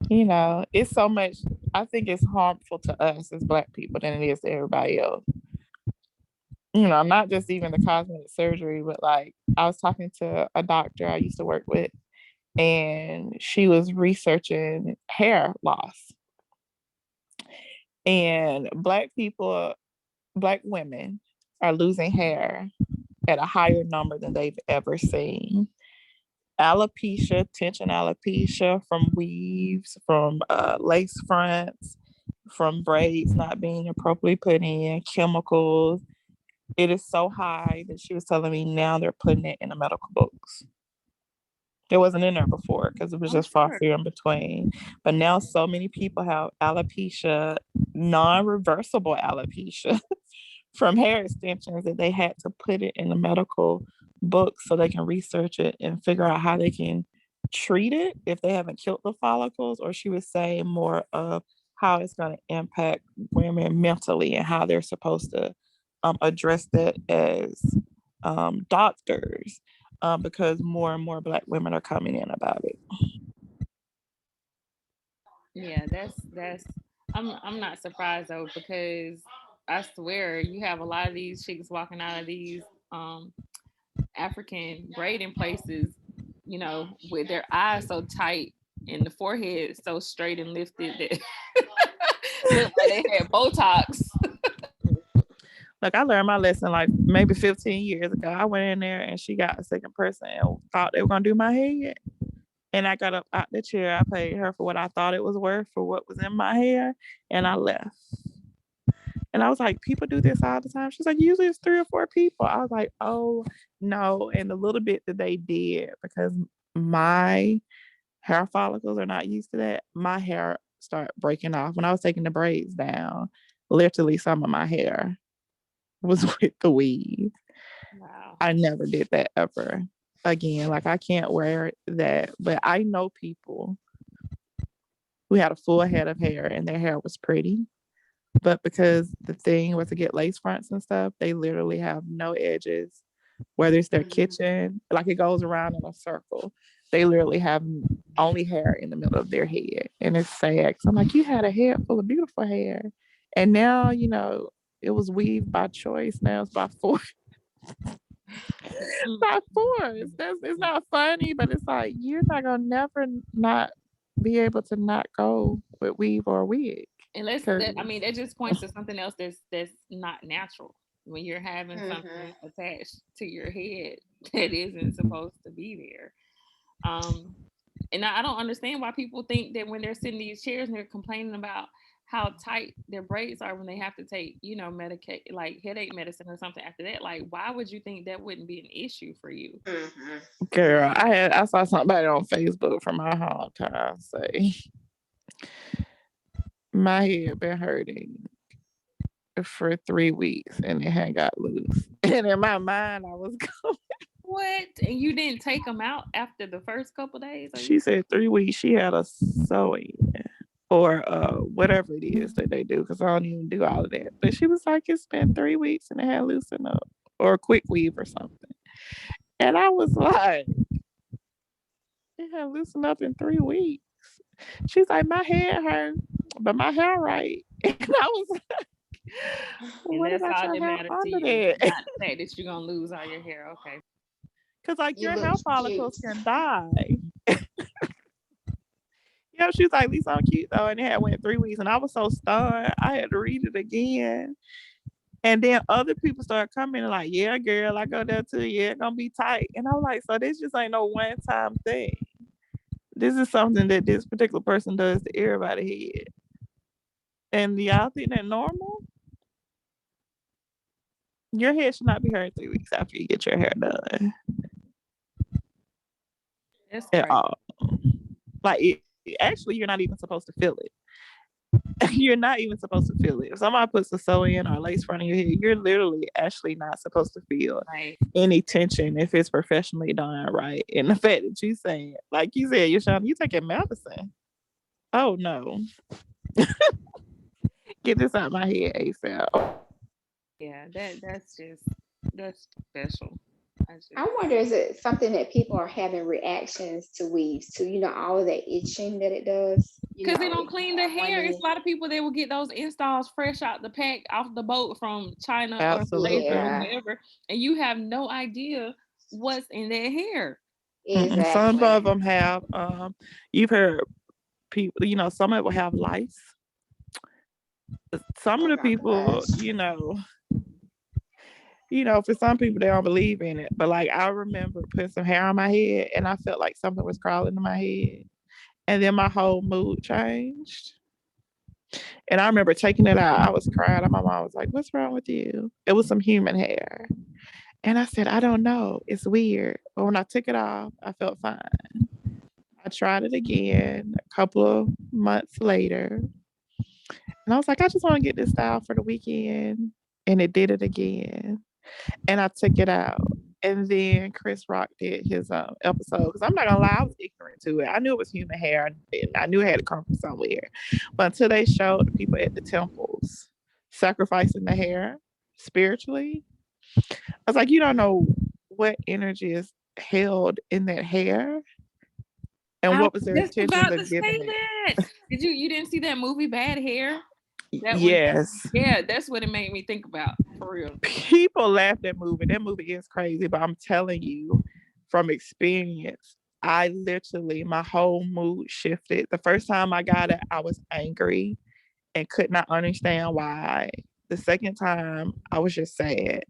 S4: it's so much. I think it's harmful to us as Black people than it is to everybody else. Not just even the cosmetic surgery, but like I was talking to a doctor I used to work with, and she was researching hair loss. And Black people, Black women are losing hair at a higher number than they've ever seen. Alopecia, tension alopecia from weaves, from lace fronts, from braids not being appropriately put in, chemicals. It is so high that she was telling me now they're putting it in the medical books. It wasn't in there before because it was just far few in between. But now so many people have alopecia, non-reversible alopecia from hair extensions that they had to put it in the medical book so they can research it and figure out how they can treat it if they haven't killed the follicles, or she would say more of how it's going to impact women mentally and how they're supposed to address that as doctors, because more and more Black women are coming in about it.
S1: Yeah, that's I'm not surprised though, because I swear you have a lot of these chicks walking out of these African braiding places, with their eyes so tight and the forehead so straight and lifted that look like they had Botox.
S4: Like I learned my lesson like maybe 15 years ago. I went in there and she got a second person and thought they were gonna do my hair. And I got up out the chair. I paid her for what I thought it was worth for what was in my hair, and I left. And I was like, people do this all the time. She's like, usually it's 3 or 4 people. I was like, oh no. And the little bit that they did, because my hair follicles are not used to that, my hair started breaking off. When I was taking the braids down, literally some of my hair was with the weave.
S1: Wow.
S4: I never did that ever again. Like I can't wear that. But I know people who had a full head of hair and their hair was pretty. But because the thing was to get lace fronts and stuff, they literally have no edges. Whether it's their kitchen, like it goes around in a circle. They literally have only hair in the middle of their head. And it's sad. So I'm like, you had a head full of beautiful hair. And now, it was weaved by choice. Now it's by force. By force. It's not funny, but it's like you're not gonna never not be able to not go with weave or wig.
S1: And that just points to something else that's not natural. When you're having something attached to your head that isn't supposed to be there. And I don't understand why people think that when they're sitting in these chairs and they're complaining about how tight their braids are when they have to take, medicate like headache medicine or something after that. Like, why would you think that wouldn't be an issue for you?
S4: Girl, I saw somebody on Facebook from my hometown say my head been hurting for 3 weeks and it had got loose. And in my mind, I was going,
S1: what? And you didn't take them out after the first couple days?
S4: She said 3 weeks she had a sewing or whatever it is that they do, because I don't even do all of that. But she was like, it's been 3 weeks and it had loosened up, or a quick weave or something. And I was like, it had loosened up in 3 weeks. She's like, my head hurt, but my hair right. And I was like,
S1: and
S4: what
S1: that's
S4: about
S1: all
S4: your
S1: that
S4: hair
S1: matters
S4: under
S1: to you.
S4: that?
S1: Not the fact that you're gonna lose all your hair. Okay.
S4: Because like your hair follicles
S5: cute.
S4: can die. Yeah, she was like, Lisa, I'm cute though. And it had went 3 weeks. And I was so stunned. I had to read it again. And then other people started coming and like, yeah, girl, I go there too. Yeah, it's gonna be tight. And I was like, so this just ain't no one-time thing. This is something that this particular person does to everybody head. And y'all think that normal? Your hair should not be hurt 3 weeks after you get your hair done
S1: That's
S4: at
S1: crazy.
S4: all. Like, actually, you're not even supposed to feel it. You're not even supposed to feel it. If somebody puts a sew in or a lace front in your head, you're literally actually not supposed to feel
S1: Right.
S4: any tension if it's professionally done right. And the fact that you saying, like you said, Yoshunda, you taking medicine. Oh no. Get this out of my head ASAP.
S1: Yeah, that's special. I just
S5: I wonder, is it something that people are having reactions to weaves to, all of that itching that it does?
S1: because they don't
S5: If you
S1: clean the
S5: have one
S1: hair.
S5: in
S1: It's
S5: it.
S1: a lot of people that will get those installs fresh out the pack off the boat from China or Malaysia or
S4: Absolutely.
S5: Yeah,
S1: wherever, and you have no idea what's in their hair.
S4: Some of
S5: exactly.
S4: them have you've heard people, some of it will have lice. Some of
S5: Oh
S4: the
S5: my
S4: people,
S5: gosh.
S4: for some people they don't believe in it. But like I remember putting some hair on my head and I felt like something was crawling in my head. And then my whole mood changed. And I remember taking it out. I was crying. And my mom was like, "What's wrong with you?" It was some human hair. And I said, "I don't know. It's weird." But when I took it off, I felt fine. I tried it again a couple of months later. And I was like, I just want to get this style for the weekend. And it did it again. And I took it out. And then Chris Rock did his episode because I'm not gonna lie, I was ignorant to it. I knew it was human hair and I knew it had to come from somewhere. But until they showed the people at the temples sacrificing the hair spiritually, I was like, you don't know what energy is held in that hair and
S1: I
S4: what was
S1: was
S4: their
S1: just
S4: intentions
S1: about to
S4: of giving
S1: say
S4: it.
S1: that. You didn't see that movie Bad Hair? That one,
S4: Yes.
S1: yeah, that's what it made me think about for real.
S4: People laugh at that movie. That movie is crazy, but I'm telling you from experience, I literally, my whole mood shifted. The first time I got it, I was angry and could not understand why. The second time, I was just sad.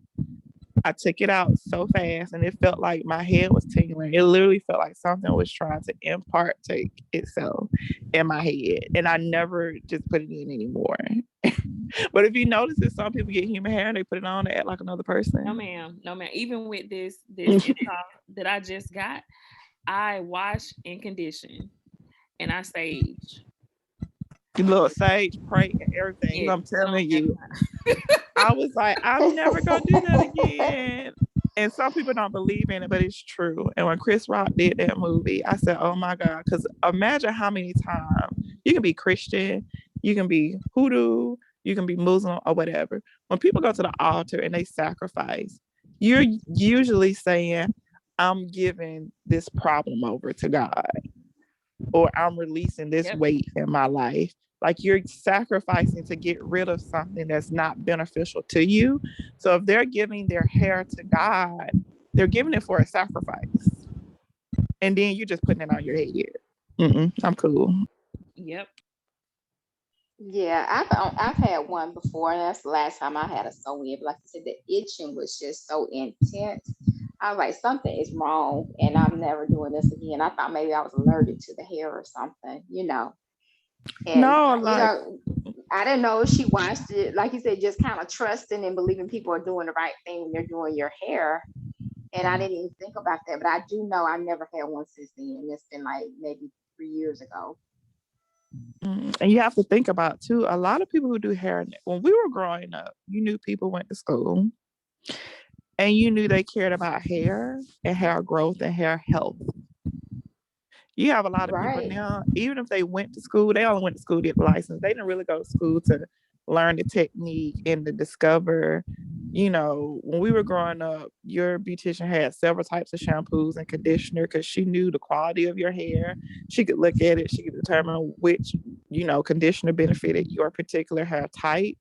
S4: I took it out so fast and it felt like my head was tingling. It literally felt like something was trying to impart take itself in my head. And I never just put it in anymore. But if you notice that some people get human hair and they put it on, they act like another
S1: No
S4: person.
S1: ma'am, no ma'am. Even with this install that I just got, I wash and condition and I sage.
S4: Little sage, pray, and everything.
S1: Yes,
S4: I'm
S1: I don't
S4: telling
S1: have
S4: you.
S1: time.
S4: I was like, I'm never gonna do that again. And some people don't believe in it, but it's true. And when Chris Rock did that movie, I said, oh my God. Because imagine how many times you can be Christian, you can be Hoodoo, you can be Muslim or whatever. When people go to the altar and they sacrifice, you're usually saying, I'm giving this problem over to God, or I'm releasing this
S1: Yep.
S4: weight in my life. Like you're sacrificing to get rid of something that's not beneficial to you. So if they're giving their hair to God, they're giving it for a sacrifice. And then you're just putting it on your head. I'm cool.
S1: Yep.
S5: Yeah, I've had one before, and that's the last time I had a sew in. But like I said, the itching was just so intense. I was like, something is wrong, and I'm never doing this again. I thought maybe I was allergic to the hair or something. And
S4: No, like,
S5: I didn't know she watched it. Like you said, just kind of trusting and believing people are doing the right thing when they're doing your hair. And I didn't even think about that, but I do know I never had one since then. It's been like maybe 3 years ago.
S4: and you have to think about too, a lot of people who do hair, when we were growing up, you knew people went to school and you knew they cared about hair and hair growth and hair health. You have a lot of people
S5: Right.
S4: now, even if they went to school, they only went to school to get the license. They didn't really go to school to learn the technique and to discover. When we were growing up, your beautician had several types of shampoos and conditioner because she knew the quality of your hair. She could look at it, she could determine which, conditioner benefited your particular hair type.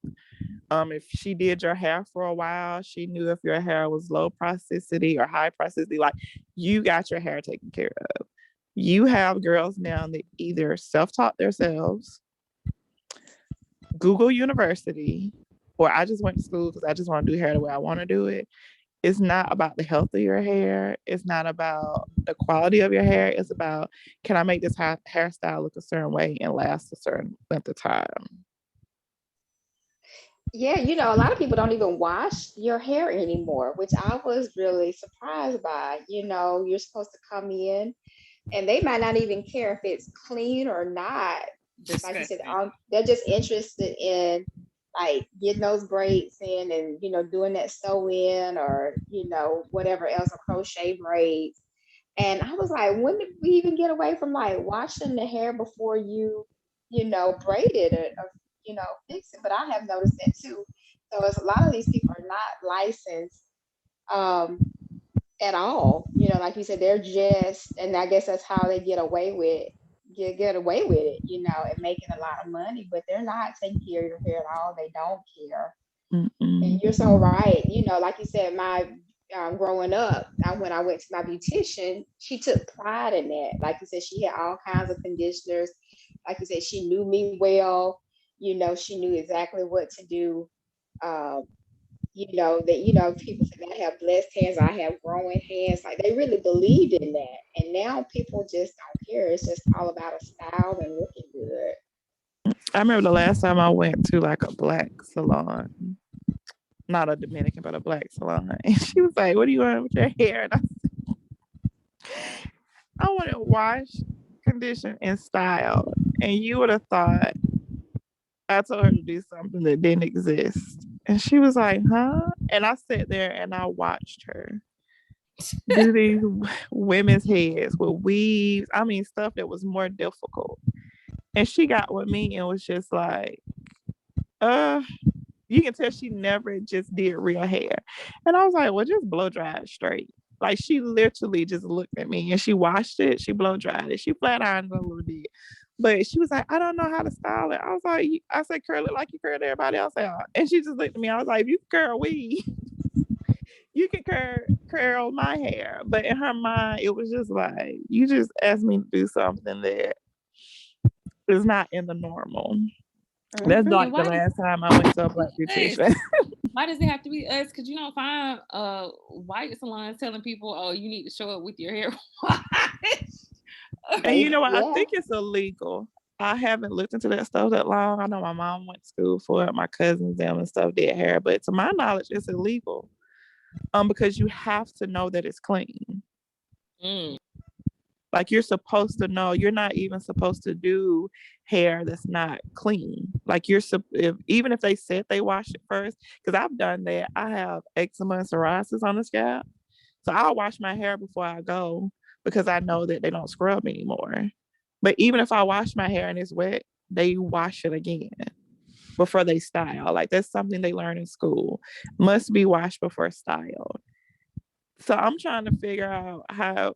S4: If she did your hair for a while, she knew if your hair was low plasticity or high plasticity, like you got your hair taken care of. You have girls now that either self-taught themselves, Google University, or I just went to school because I just want to do hair the way I want to do it. It's not about the health of your hair. It's not about the quality of your hair. It's about, can I make this hairstyle look a certain way and last a certain length of time?
S5: Yeah, a lot of people don't even wash your hair anymore, which I was really surprised by. You're supposed to come in and they might not even care if it's clean or not. Like you said,
S1: Disgusting.
S5: they're just interested in like getting those braids in and doing that sew in or whatever else, or crochet braids. And I was like, when did we even get away from like washing the hair before braid it or fix it? But I have noticed that too. So it's a lot of these people are not licensed um, at all. Like you said, they're just, and I guess that's how they get away with it, and making a lot of money. But they're not taking care of your hair at all. They don't care. And
S4: Mm-mm.
S5: you're so right. Like you said, my growing up, when I went to my beautician, she took pride in that. Like you said, she had all kinds of conditioners. Like you said, she knew me well. She knew exactly what to do. Um, that people say I have blessed hands, I have growing hands. Like they really believed in that. And now people just don't care. It's just all about a style and looking good.
S4: I remember the last time I went to like a black salon, not a Dominican, but a black salon. And she was like, "What do you want with your hair?" And I want it washed, conditioned, and styled. And you would have thought I told her to do something that didn't exist. And she was like, "Huh?" And I sat there and I watched her do these women's heads with weaves. I mean, stuff that was more difficult. And she got with me and was just like, uh, you can tell she never just did real hair. And I was like, well, just blow dry it straight. Like she literally just looked at me and she washed it, she blow dried it, she flat ironed it a little bit. But she was like, I don't know how to style it. I was like, I said, curl it like you curl everybody else out. And she just looked at me. I was like, if you curl weave, you can curl my hair. But in her mind, it was just like, you just asked me to do something that is not in the normal. That's
S5: Mm-hmm.
S1: And
S4: like the
S1: why does
S4: last time I went to a black
S1: us?
S4: beautician.
S1: Why does it have to be us? Because you don't find white salons telling people, "Oh, you need to show up with your hair washed."
S4: And you know what? I
S5: Yeah.
S4: think it's illegal. I haven't looked into that stuff that long. I know my mom went to school for it. My cousins, them and stuff did hair, but to my knowledge, it's illegal. Because you have to know that it's clean.
S1: Mm.
S4: Like you're supposed to know. You're not even supposed to do hair that's not clean. Like even if they said they wash it first, because I've done that. I have eczema and psoriasis on the scalp, so I'll wash my hair before I go because I know that they don't scrub anymore. But even if I wash my hair and it's wet, they wash it again before they style. Like that's something they learn in school. Must be washed before style. So I'm trying to figure out how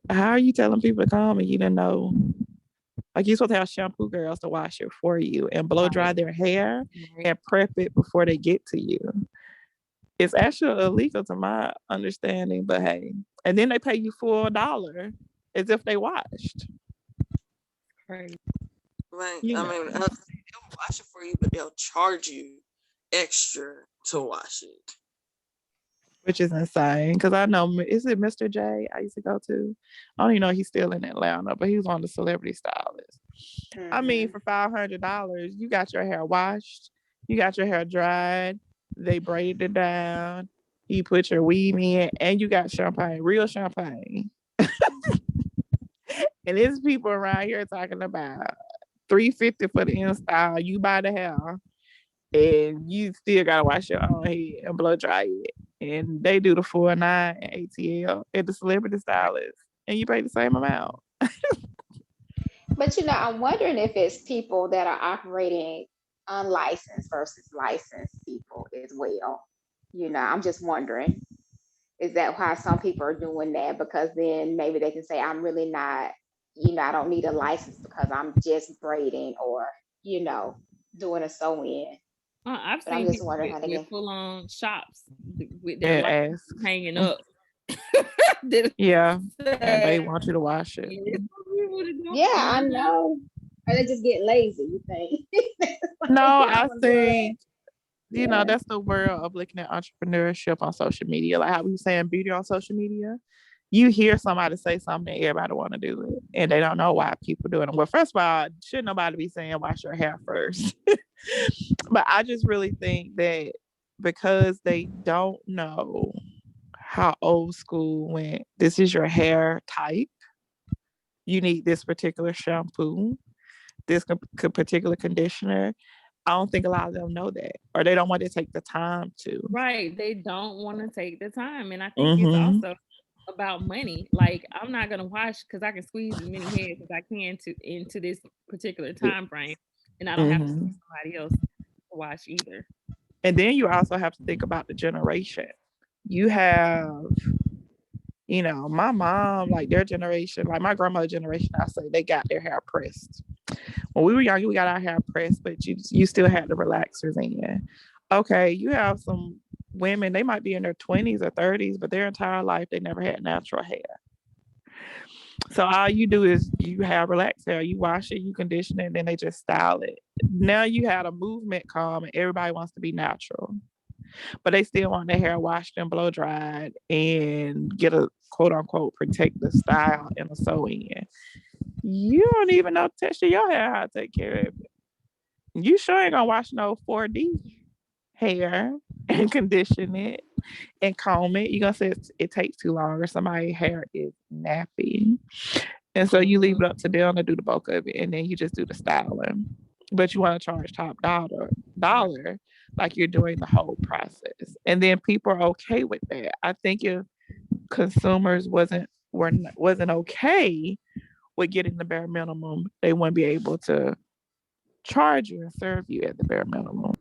S4: are you telling people to come and you don't know? Like you're supposed to have shampoo girls to wash it for you and blow dry
S1: Right.
S4: their hair
S1: Right.
S4: and prep it before they get to you. It's actually illegal to my understanding, but hey. And then they pay you $4 as if they washed.
S1: Right.
S2: Right.
S4: You
S2: I
S4: know,
S2: mean, they'll wash it for you, but they'll charge you extra to wash it.
S4: which is insane. Because I know, is it Mr. J I used to go to? I don't even know if he's still in Atlanta, but he was one of the celebrity stylists. I mean,
S5: Mm-hmm.
S4: for $500, you got your hair washed, you got your hair dried, they braided it down, you put your weave in, and you got champagne, real champagne. And there's people around here talking about $350 for the install. You buy the hair, and you still gotta wash your own hair and blow dry it. And they do the 4.9 and ATL at the celebrity stylist, and you pay the same amount.
S5: But I'm wondering if it's people that are operating unlicensed versus licensed people as well. I'm just wondering, is that why some people are doing that? Because then maybe they can say, I'm really not, I don't need a license because I'm just braiding or, you know, doing a sew in.
S1: I've
S5: But I'm
S1: seen
S5: just
S1: people
S5: wondering
S1: with,
S5: how they
S1: with
S5: get.
S1: full on shops with their
S4: And
S1: lights
S4: ask,
S1: hanging up. That
S4: yeah, and they
S1: said,
S4: want you to wash it.
S1: "Yeah, some people that don't
S5: Yeah, I
S1: know."
S5: know. Or they just get lazy, you think?
S4: No,
S5: Like, I
S4: I
S5: want to do it.
S4: think
S5: Yeah.
S4: that's the world of looking at entrepreneurship on social media. Like how we were saying beauty on social media. You hear somebody say something, everybody want to do it, and they don't know why people doing it. Well, first of all, should nobody be saying wash your hair first? But I just really think that because they don't know how old school went, this is your hair type, you need this particular shampoo, this particular conditioner. I don't think a lot of them know that, or they don't want to take the time to.
S1: Right. They don't want to take the time. And I think it's also about money. Like, I'm not going to wash because I can squeeze as many hairs as I can into this particular time frame. And I don't have to see somebody else to wash either.
S4: And then you also have to think about the generation. You have, you know, my mom, like their generation, like my grandmother's generation, I say they got their hair pressed. When we were young, we got our hair pressed, but you still had the relaxers in. Okay, you have some women, they might be in their 20s or 30s, but their entire life they never had natural hair. So all you do is you have relaxed hair, you wash it, you condition it, and then they just style it. Now you had a movement come and everybody wants to be natural, but they still want their hair washed and blow dried and get a quote unquote protective style and a sew in. You don't even know the texture of your hair, how to take care of it. You sure ain't gonna wash no 4D hair and condition it and comb it. You're gonna say it takes too long or somebody's hair is nappy. And so you leave it up to them to do the bulk of it, and then you just do the styling. But you want to charge top dollar like you're doing the whole process. And then people are okay with that. I think if consumers wasn't okay with getting the bare minimum, they wouldn't be able to charge you and serve you at the bare minimum.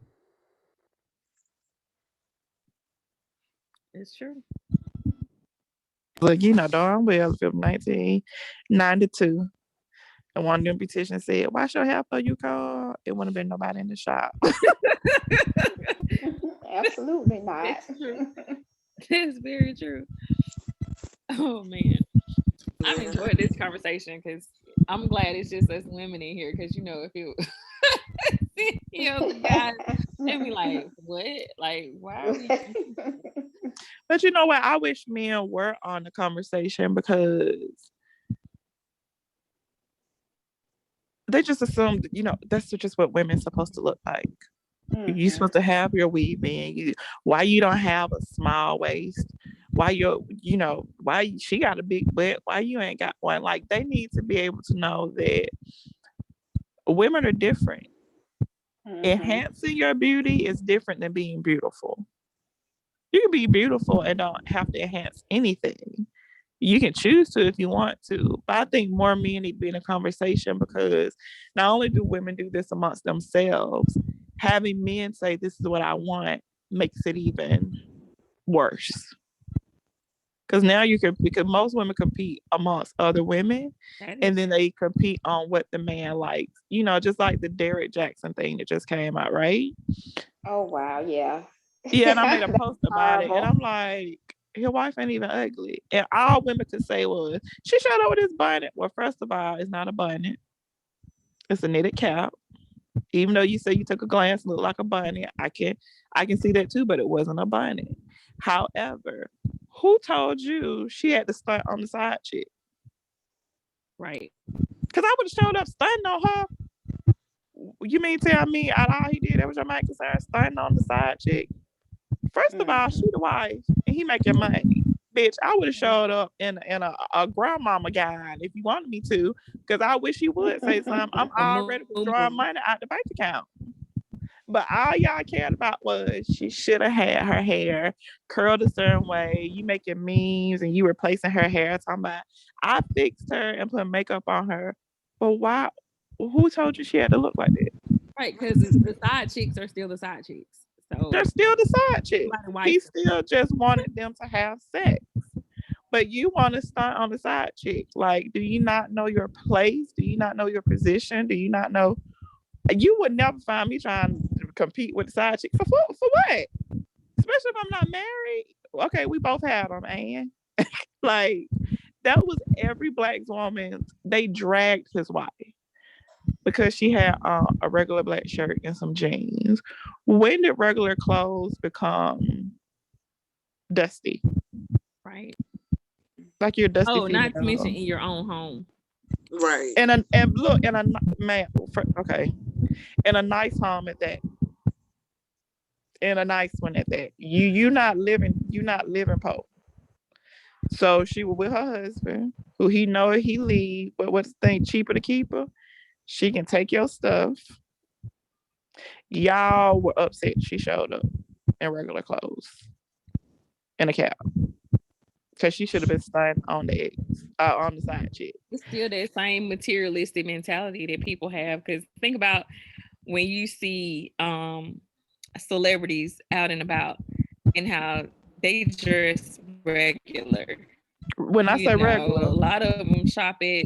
S1: It's true.
S4: Look, you know darn well if it was 1992 and one of them beauticians said, "Wash your hair for you, call," it wouldn't have been nobody in the shop.
S5: Absolutely not.
S1: It's true. It's very true. Oh man. I've enjoyed this conversation because I'm glad it's just us women in here, because you know if it you know, the guys, they'd be like, what? Like, why are we?
S4: But you know what? I wish men were on the conversation because they just assume, you know, that's just what women's supposed to look like. You're supposed to have your weave in. Why you don't have a small waist? Why why she got a big butt? Why you ain't got one? Like, they need to be able to know that women are different. Enhancing your beauty is different than being beautiful. You can be beautiful and don't have to enhance anything. You can choose to if you want to, but I think more men need to be in a conversation, because not only do women do this amongst themselves, having men say this is what I want makes it even worse. Because now because most women compete amongst other women, and then they compete on what the man likes. You know, just like the Derek Jackson thing that just came out, right?
S5: Oh wow, yeah.
S4: Yeah, and I made a post about it, and I'm like, your wife ain't even ugly. And all women could say was, she showed up with this bonnet. Well, first of all, it's not a bonnet. It's a knitted cap. Even though you say you took a glance and looked like a bonnet, I can see that too, but it wasn't a bonnet. However, who told you she had to stunt on the side chick?
S1: Right.
S4: Because I would have showed up stunting on her. You mean tell me out of all he did, that was your main concern, stunting on the side chick? First of all, she the wife and he making money. Bitch, I would have showed up in a grandmama guide if you wanted me to, because I wish he would say something. I'm already withdrawing money out the bank account. But all y'all cared about was she should have had her hair curled a certain way. You making memes and you replacing her hair, talking about, I fixed her and put makeup on her. But why? Who told you she had to look like that?
S1: Right, because the side chicks are still the side chicks. So
S4: they're still the side chicks. He still just wanted them to have sex. But you want to stunt on the side chick. Like, do you not know your place? Do you not know your position? Do you not know? You would never find me trying to compete with the side chick. For what? Especially if I'm not married. Okay, we both had them, and like, that was every black woman. They dragged his wife because she had a regular black shirt and some jeans. When did regular clothes become dusty?
S1: Right.
S4: Like you're dusty.
S1: Oh, not to mention in your own home.
S2: Right.
S4: And look, in a man, okay, in a nice home at that. and a nice one at that. You not living poor. So she was with her husband, who he know he leave, but what's the thing, cheaper to keep her? She can take your stuff. Y'all were upset she showed up in regular clothes in a cab. Because she should have been stunned on the side chick.
S1: It's still that same materialistic mentality that people have. Because think about when you see celebrities out and about and how they dress regular.
S4: When I say
S1: A
S4: regular,
S1: lot of them shop at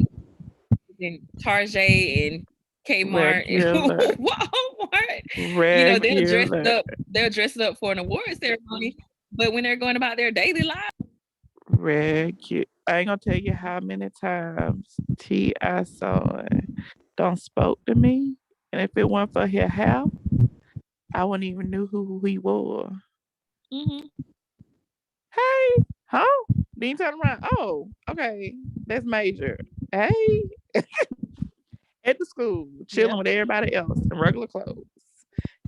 S1: Target and Kmart
S4: regular,
S1: and Walmart.
S4: regular,
S1: They'll dress up for an award ceremony, but when they're going about their daily lives,
S4: regular. I ain't gonna tell you how many times T.I. saw it. Don't spoke to me, and if it weren't for his hair, I wouldn't even knew who he was.
S1: mm-hmm.
S4: Hey, huh? Then you turn around. Oh, okay, that's major. Hey, at the school, chilling with everybody else in regular clothes.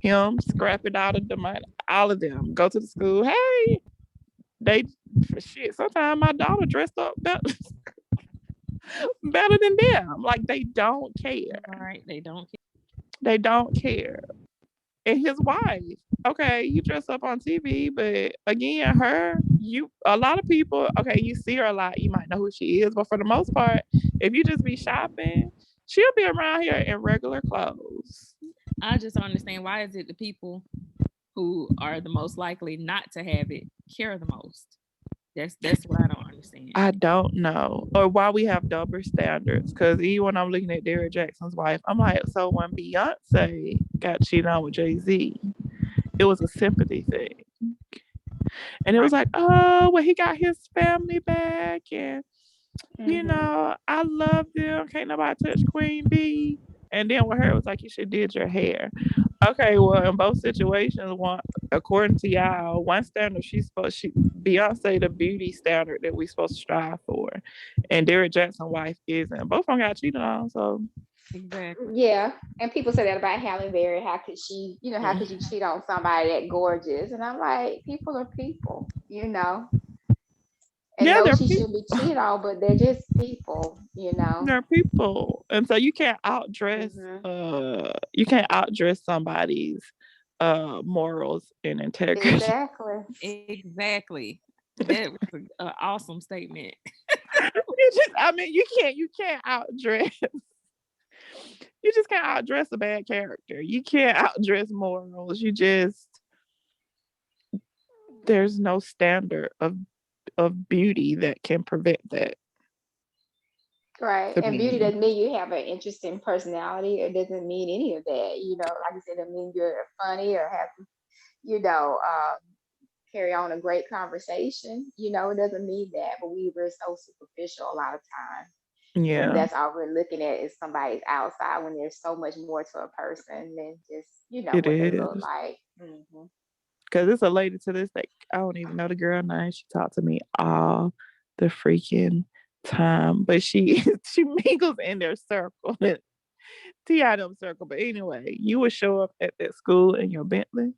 S4: Him scrapping out of the money, all of them go to the school. Hey, they shit. Sometimes my daughter dressed up better than them. Like they don't care.
S1: Right? They don't care.
S4: They don't care. And his wife, okay, you dress up on TV, but again, a lot of people, okay, you see her a lot, you might know who she is, but for the most part, if you just be shopping, she'll be around here in regular clothes.
S1: I just don't understand, why is it the people who are the most likely not to have it care the most? That's what I don't understand.
S4: I don't know. Or why we have double standards. Because even when I'm looking at Derrick Jackson's wife, I'm like, so when Beyonce got cheated on with Jay-Z, it was a sympathy thing. And it was like, oh, well, he got his family back. And, you know, I love them. Can't nobody touch Queen B. And then with her, it was like, you should did your hair. Okay, well, in both situations, according to y'all, one standard Beyonce the beauty standard that we supposed to strive for, and Derrick Jackson's wife isn't. Both of them got cheated on, so
S1: exactly.
S5: Yeah, and people say that about Halle Berry. How could she, how could you cheat on somebody that gorgeous? And I'm like, people are people, And
S4: yeah,
S5: no,
S4: they're
S5: she
S4: people.
S5: shouldn't be cheated on, but they're just people.
S4: They're people, and so you can't outdress. You can't outdress somebody's morals and integrity.
S5: Exactly.
S1: That was an awesome statement.
S4: You can't outdress. You just can't outdress a bad character. You can't outdress morals. There's no standard of beauty that can prevent that.
S5: Right. And beauty doesn't mean you have an interesting personality. It doesn't mean any of that. Like I said, it doesn't mean you're funny or have, carry on a great conversation. It doesn't mean that. But we're so superficial a lot of times.
S4: Yeah.
S5: And that's all we're looking at is somebody's outside when there's so much more to a person than just, what they look like.
S4: Because it's a lady to this day. I don't even know the girl name. She talked to me all the freaking time. But she mingles in their circle. T.I. them circle. But anyway, you would show up at that school in your Bentley.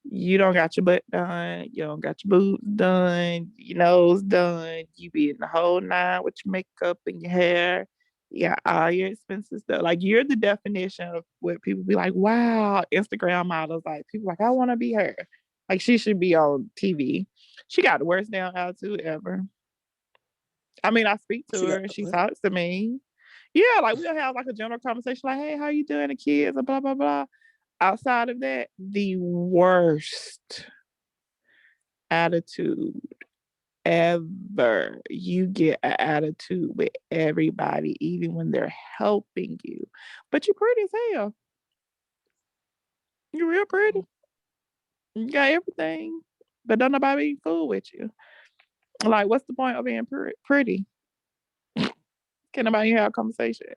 S4: You don't got your butt done. You don't got your boobs done. Your nose done. You be in the whole nine with your makeup and your hair. You got all your expensive stuff. Like, you're the definition of what people be like, wow, Instagram models. Like, people like, I want to be her. Like, she should be on TV. She got the worst damn attitude ever. I mean, I speak to her and she talks to me. Yeah, like, we'll have like a general conversation like, hey, how you doing, the kids, and blah, blah, blah. Outside of that, the worst attitude ever. You get an attitude with everybody, even when they're helping you. But you're pretty as hell. You're real pretty. You got everything. But don't nobody be fool with you. Like, what's the point of being pretty? Can nobody have a conversation?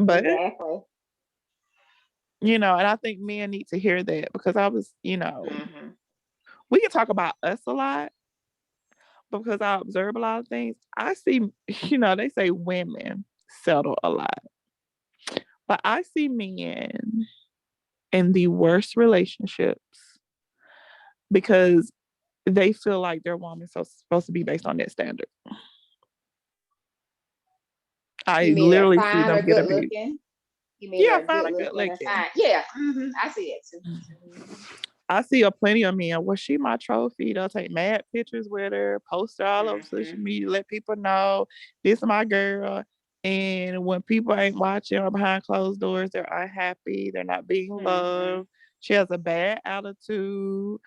S4: But
S5: exactly.
S4: And I think men need to hear that, because I was, we can talk about us a lot, but because I observe a lot of things, I see, they say women settle a lot. But I see men in the worst relationships because they feel like their woman's supposed to be based on that standard. I
S5: You mean they're
S4: literally see
S5: fine
S4: them
S5: or
S4: get
S5: good
S4: abused.
S5: looking? You mean
S4: Yeah,
S5: they're
S4: fine
S5: good
S4: or good
S5: looking or
S4: looking.
S5: fine? Yeah, I see it too.
S4: I see a plenty of men. Well, she my trophy. They'll take mad pictures with her, post her all over social media, let people know this is my girl. And when people ain't watching or behind closed doors, they're unhappy. They're not being loved. She has a bad attitude.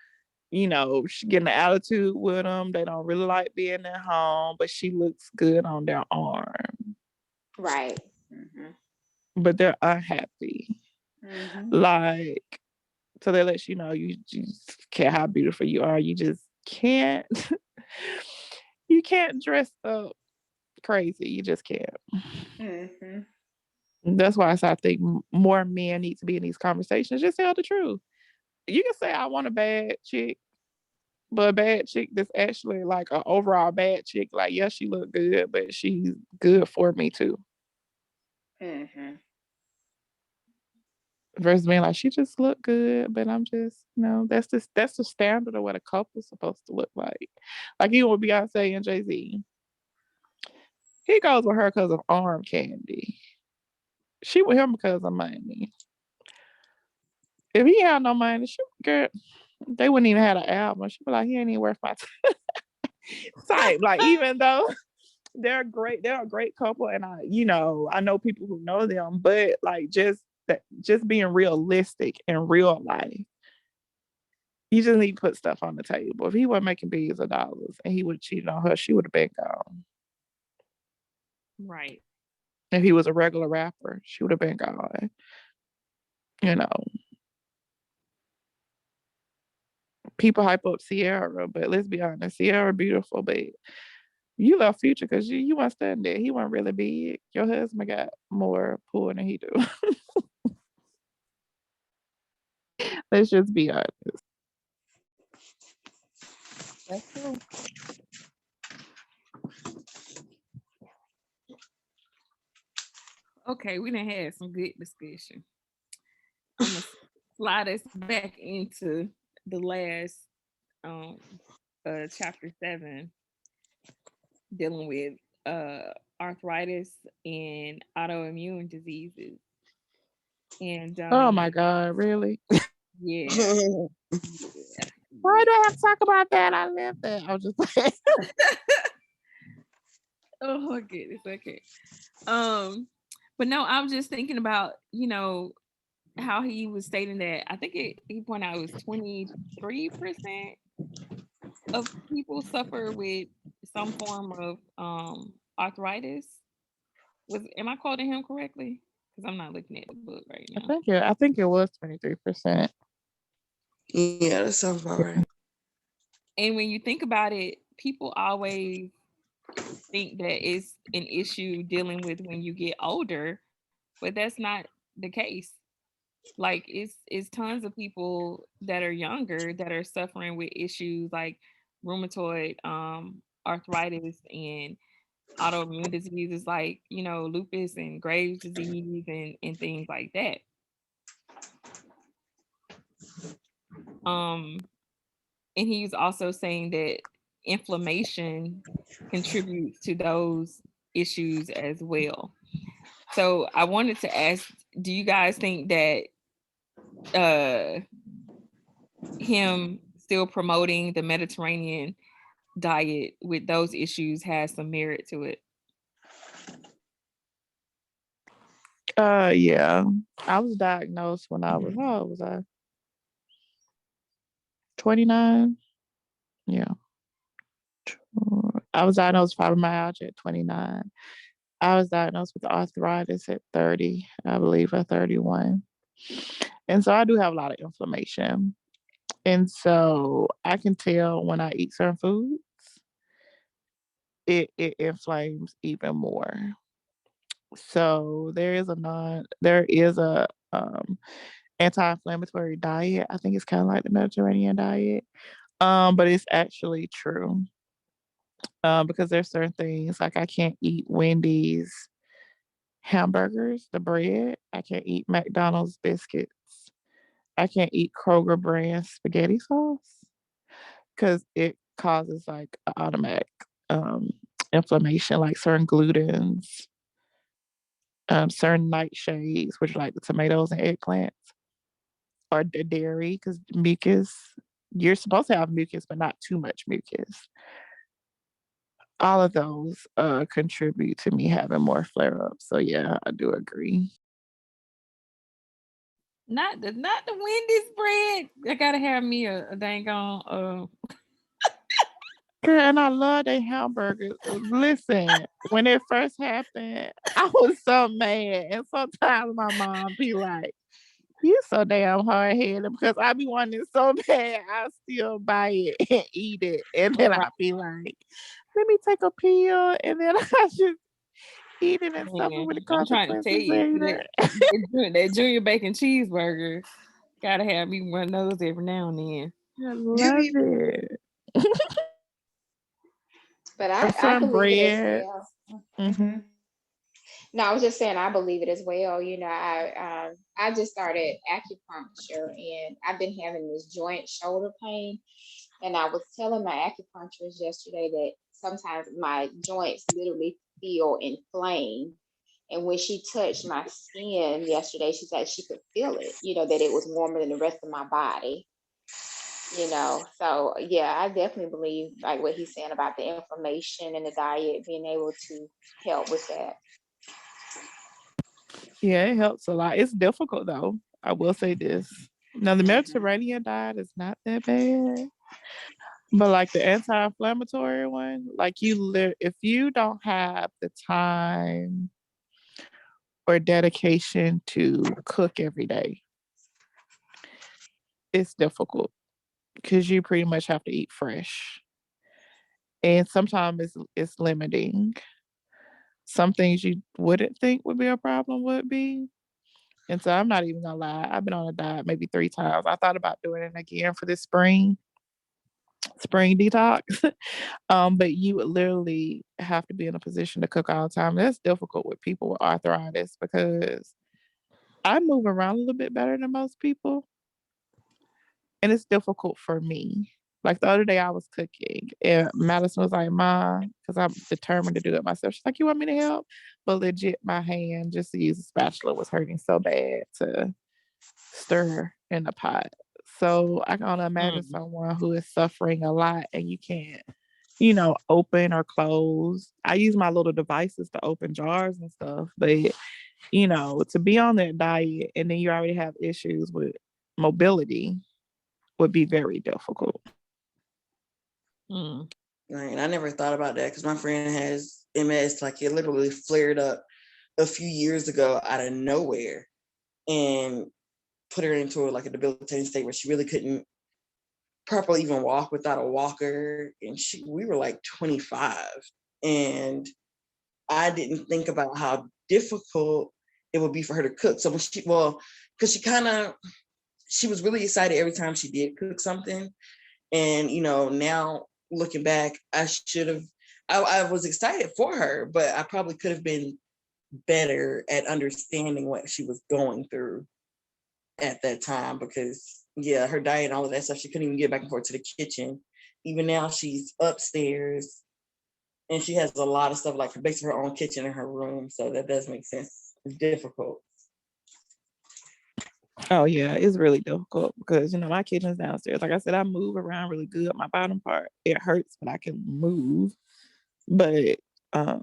S4: You know, she getting an attitude with them. They don't really like being at home, but she looks good on their arm.
S5: Right.
S4: But they're unhappy. Like, so they let you know you just care how beautiful you are. You just can't. You can't dress up crazy. You just can't. That's why I think more men need to be in these conversations. Just tell the truth. You can say I want a bad chick, but a bad chick that's actually like an overall bad chick. Like, yeah, she look good, but she's good for me too. Versus being like, she just look good, but I'm just, that's the standard of what a couple's supposed to look like. Like even with Beyonce and Jay-Z. He goes with her because of arm candy. She with him because of money. If he had no money, girl, they wouldn't even have an album. She'd be like, he ain't even worth my time. Like, even though they're a great couple, and I know people who know them, but like just being realistic in real life. You just need to put stuff on the table. If he wasn't making billions of dollars and he would have cheated on her, she would have been gone.
S1: Right.
S4: If he was a regular rapper, she would have been gone. People hype up Sierra, but let's be honest, Sierra beautiful, but you love Future because you weren't studying there. He wasn't really big. Your husband got more pull than he do. Let's just be honest.
S1: That's true. Okay, we done had some good discussion. I'm gonna slide us back into the last chapter 7, dealing with arthritis and autoimmune diseases. And
S4: Oh my God, really?
S1: yeah.
S4: Why do I have to talk about that? I live that. I was just like,
S1: oh my goodness. Okay. But no, I'm just thinking about, how he was stating that I think he pointed out it was 23% of people suffer with some form of arthritis. Am I quoting him correctly? Because I'm not looking at the book right now.
S4: I think it was 23%.
S2: Yeah, that sounds about right.
S1: And when you think about it, people always think that it's an issue dealing with when you get older, but that's not the case. Like it's tons of people that are younger that are suffering with issues like rheumatoid arthritis and autoimmune diseases like lupus and Graves' disease and things like that. And he's also saying that inflammation contributes to those issues as well. So I wanted to ask, do you guys think that him still promoting the Mediterranean diet with those issues has some merit to it?
S4: Yeah. I was diagnosed when I was, how old was I? 29? Yeah. I was diagnosed with fibromyalgia at 29. I was diagnosed with arthritis at 30, I believe, at 31. And so I do have a lot of inflammation. And so I can tell when I eat certain foods, it inflames even more. So there is a anti-inflammatory diet. I think it's kind of like the Mediterranean diet. But it's actually true. Because there's certain things like I can't eat Wendy's hamburgers, the bread. I can't eat McDonald's biscuits. I can't eat Kroger brand spaghetti sauce because it causes like an automatic um, inflammation, like certain glutens, certain nightshades, which are like the tomatoes and eggplants, or the dairy, because mucus. You're supposed to have mucus, but not too much mucus. All of those contribute to me having more flare ups. So yeah, I do agree.
S1: Not the Wendy's bread. I gotta have me a dang on
S4: Girl, and I love their hamburgers. Listen, when it first happened, I was so mad. And sometimes my mom be like, "You so damn hard headed," because I be wanting it so bad, I still buy it and eat it. And then I be like, "Let me take a pill," and then I just eat it and suffer
S1: man.
S4: with the
S1: I'm trying to tell
S4: consequences
S1: you,
S4: later.
S1: that junior bacon cheeseburger. Gotta have me one of those every now and then.
S4: I
S2: You
S4: love
S2: be
S4: it.
S5: But
S4: Or
S5: I
S4: some
S5: believe it as
S4: bread.
S5: well.
S4: Mm-hmm.
S5: No, I was just saying I believe it as well. I just started acupuncture, and I've been having this joint shoulder pain. And I was telling my acupuncturist yesterday that sometimes my joints literally feel inflamed. And when she touched my skin yesterday, she said she could feel it, that it was warmer than the rest of my body. So yeah, I definitely believe like what he's saying about the inflammation and the diet being able to help with that.
S4: Yeah, it helps a lot. It's difficult though. I will say this. Now the Mediterranean diet is not that bad. But like the anti-inflammatory one, like if you don't have the time or dedication to cook every day, it's difficult because you pretty much have to eat fresh. And sometimes it's limiting. Some things you wouldn't think would be a problem would be. And so I'm not even gonna lie. I've been on a diet maybe 3 times. I thought about doing it again for this spring detox. But you would literally have to be in a position to cook all the time. That's difficult with people with arthritis because I move around a little bit better than most people. And it's difficult for me. Like the other day I was cooking and Madison was like, "Mom," because I'm determined to do it myself. She's like, "You want me to help?" But legit, my hand just to use a spatula was hurting so bad to stir in the pot. So I can only imagine
S1: Mm.
S4: someone who is suffering a lot and you can't, open or close. I use my little devices to open jars and stuff, but to be on that diet and then you already have issues with mobility would be very difficult.
S1: Mm.
S2: right. I never thought about that because my friend has MS. Like it literally flared up a few years ago out of nowhere and put her into like a debilitating state where she really couldn't properly even walk without a walker. And we were like 25, and I didn't think about how difficult it would be for her to cook. So because she was really excited every time she did cook something. And, now looking back, I was excited for her, but I probably could have been better at understanding what she was going through at that time because, yeah, her diet and all of that stuff, she couldn't even get back and forth to the kitchen. Even now, she's upstairs and she has a lot of stuff like basically her own kitchen in her room. So that does make sense. It's difficult.
S4: Oh yeah, it's really difficult because my kitchen's downstairs. Like I said, I move around really good. My bottom part it hurts, but I can move. But um,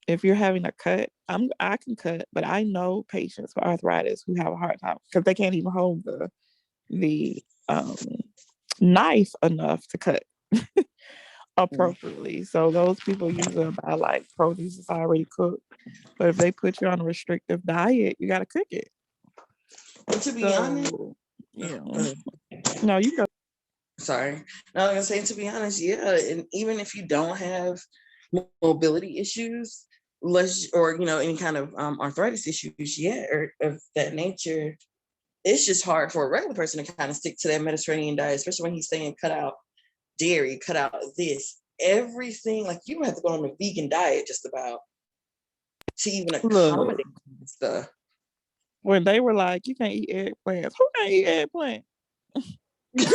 S4: if you're having a cut, I can cut, but I know patients with arthritis who have a hard time because they can't even hold the knife enough to cut appropriately. So those people usually buy like produce that's already cooked. But if they put you on a restrictive diet, you got to cook it.
S2: And to be honest,
S4: So, no, you go.
S2: sorry. No, I was gonna say to be honest, yeah. And even if you don't have mobility issues, or any kind of arthritis issues yet or of that nature, it's just hard for a regular person to kind of stick to that Mediterranean diet, especially when he's saying cut out dairy, cut out this, everything. Like you have to go on a vegan diet just about. to even
S4: Look,
S2: accommodate this stuff.
S4: when they were like, you can't eat eggplants. Who can't eat eggplant? What?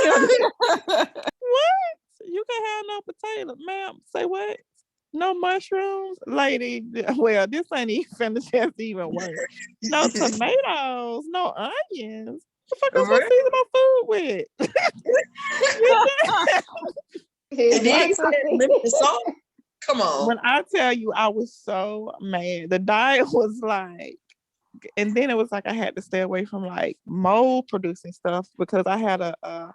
S4: You can have no potato, ma'am. Say what? No mushrooms, lady. Well, this ain't even finna just even work. No tomatoes, no onions. What the fuck am I supposed to season my food with?
S2: And then you said
S5: Exactly.
S2: limited salt. Come on.
S4: When I tell you, I was so mad. The diet was like, and then it was like I had to stay away from like mold producing stuff because I had I'm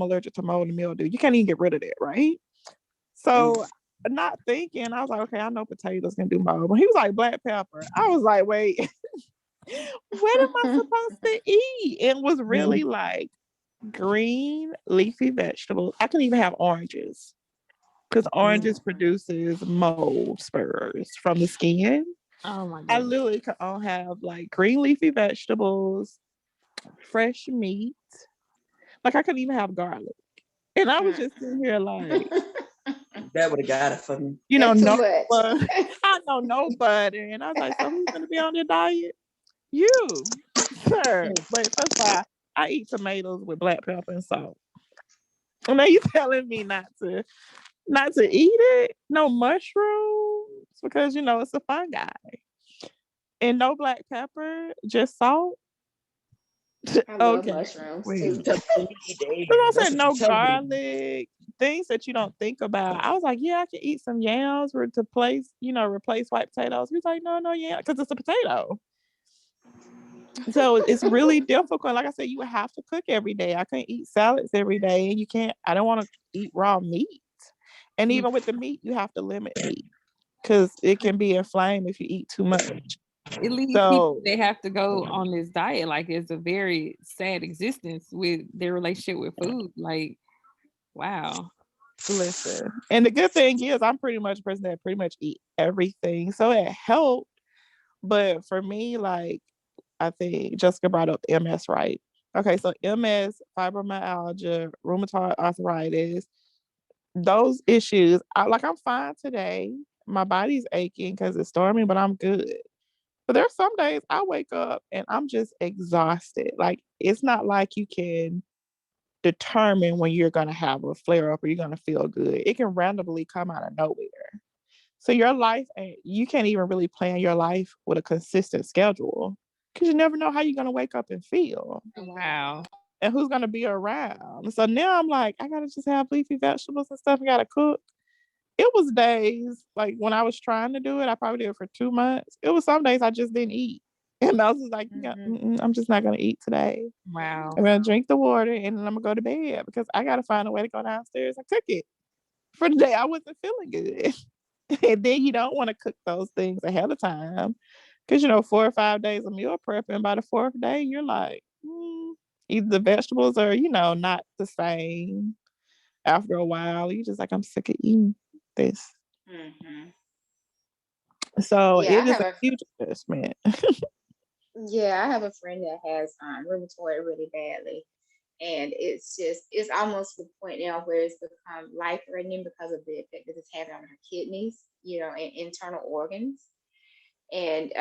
S4: allergic to mold and mildew. You can't even get rid of that, right? So not thinking, I was like, okay, I know potatoes can do mold. When he was like black pepper, I was like, wait, what am I supposed to eat? It was really like green leafy vegetables. I can even have oranges because oranges produces mold spurs from the skin.
S1: Oh my
S4: I
S1: goodness.
S4: literally can all have like green leafy vegetables, fresh meat. Like I couldn't even have garlic. And I was just sitting here like,
S2: That would have got it for me.
S4: you know,
S5: That's too
S4: no
S5: much.
S4: butter. I know no butter. And I was like, so who's gonna be on your diet? You, sir. But first of all, I eat tomatoes with black pepper and salt. And now you telling me not to eat it? No mushrooms because you know it's a fungi. And no black pepper, just salt.
S5: I love
S4: Okay.
S5: mushrooms
S4: Wait.
S5: too.
S4: I said no garlic, things that you don't think about. I was like, yeah, I can eat some yams to replace white potatoes. He was like, no, yeah, because it's a potato. So it's really difficult. Like I said, you would have to cook every day. I couldn't eat salads every day. And I don't want to eat raw meat. And even with the meat, you have to limit meat because it can be inflamed if you eat too much.
S1: It leaves people that have to go on this diet. Like it's a very sad existence with their relationship with food. Like, wow.
S4: Listen, and the good thing is I'm pretty much a person that pretty much eat everything. So it helped. But for me, like, I think Jessica brought up MS, right? Okay, so MS, fibromyalgia, rheumatoid arthritis, those issues, I'm fine today. My body's aching because it's storming, but I'm good. But there's some days I wake up and I'm just exhausted. Like, it's not like you can determine when you're going to have a flare up or you're going to feel good. It can randomly come out of nowhere. So your life, you can't even really plan your life with a consistent schedule because you never know how you're going to wake up and feel.
S1: Wow.
S4: And who's going to be around. So now I'm like, I got to just have leafy vegetables and stuff. I got to cook. It was days, like when I was trying to do it, I probably did it for 2 months. It was some days I just didn't eat. And I was just like, I'm just not going to eat today.
S1: Wow.
S4: I'm going to drink the water and then I'm going to go to bed because I got to find a way to go downstairs and cook it. For the day I wasn't feeling good. And then you don't want to cook those things ahead of time because, 4 or 5 days of meal prep. And by the 4th day, you're like, either the vegetables are, not the same. After a while, you just like, I'm sick of eating this. So
S5: Yeah,
S4: it is a huge adjustment.
S5: Yeah, I have a friend that has rheumatoid really badly. And it's almost to the point now where it's become life threatening because of the effect that it's having on her kidneys, and internal organs. And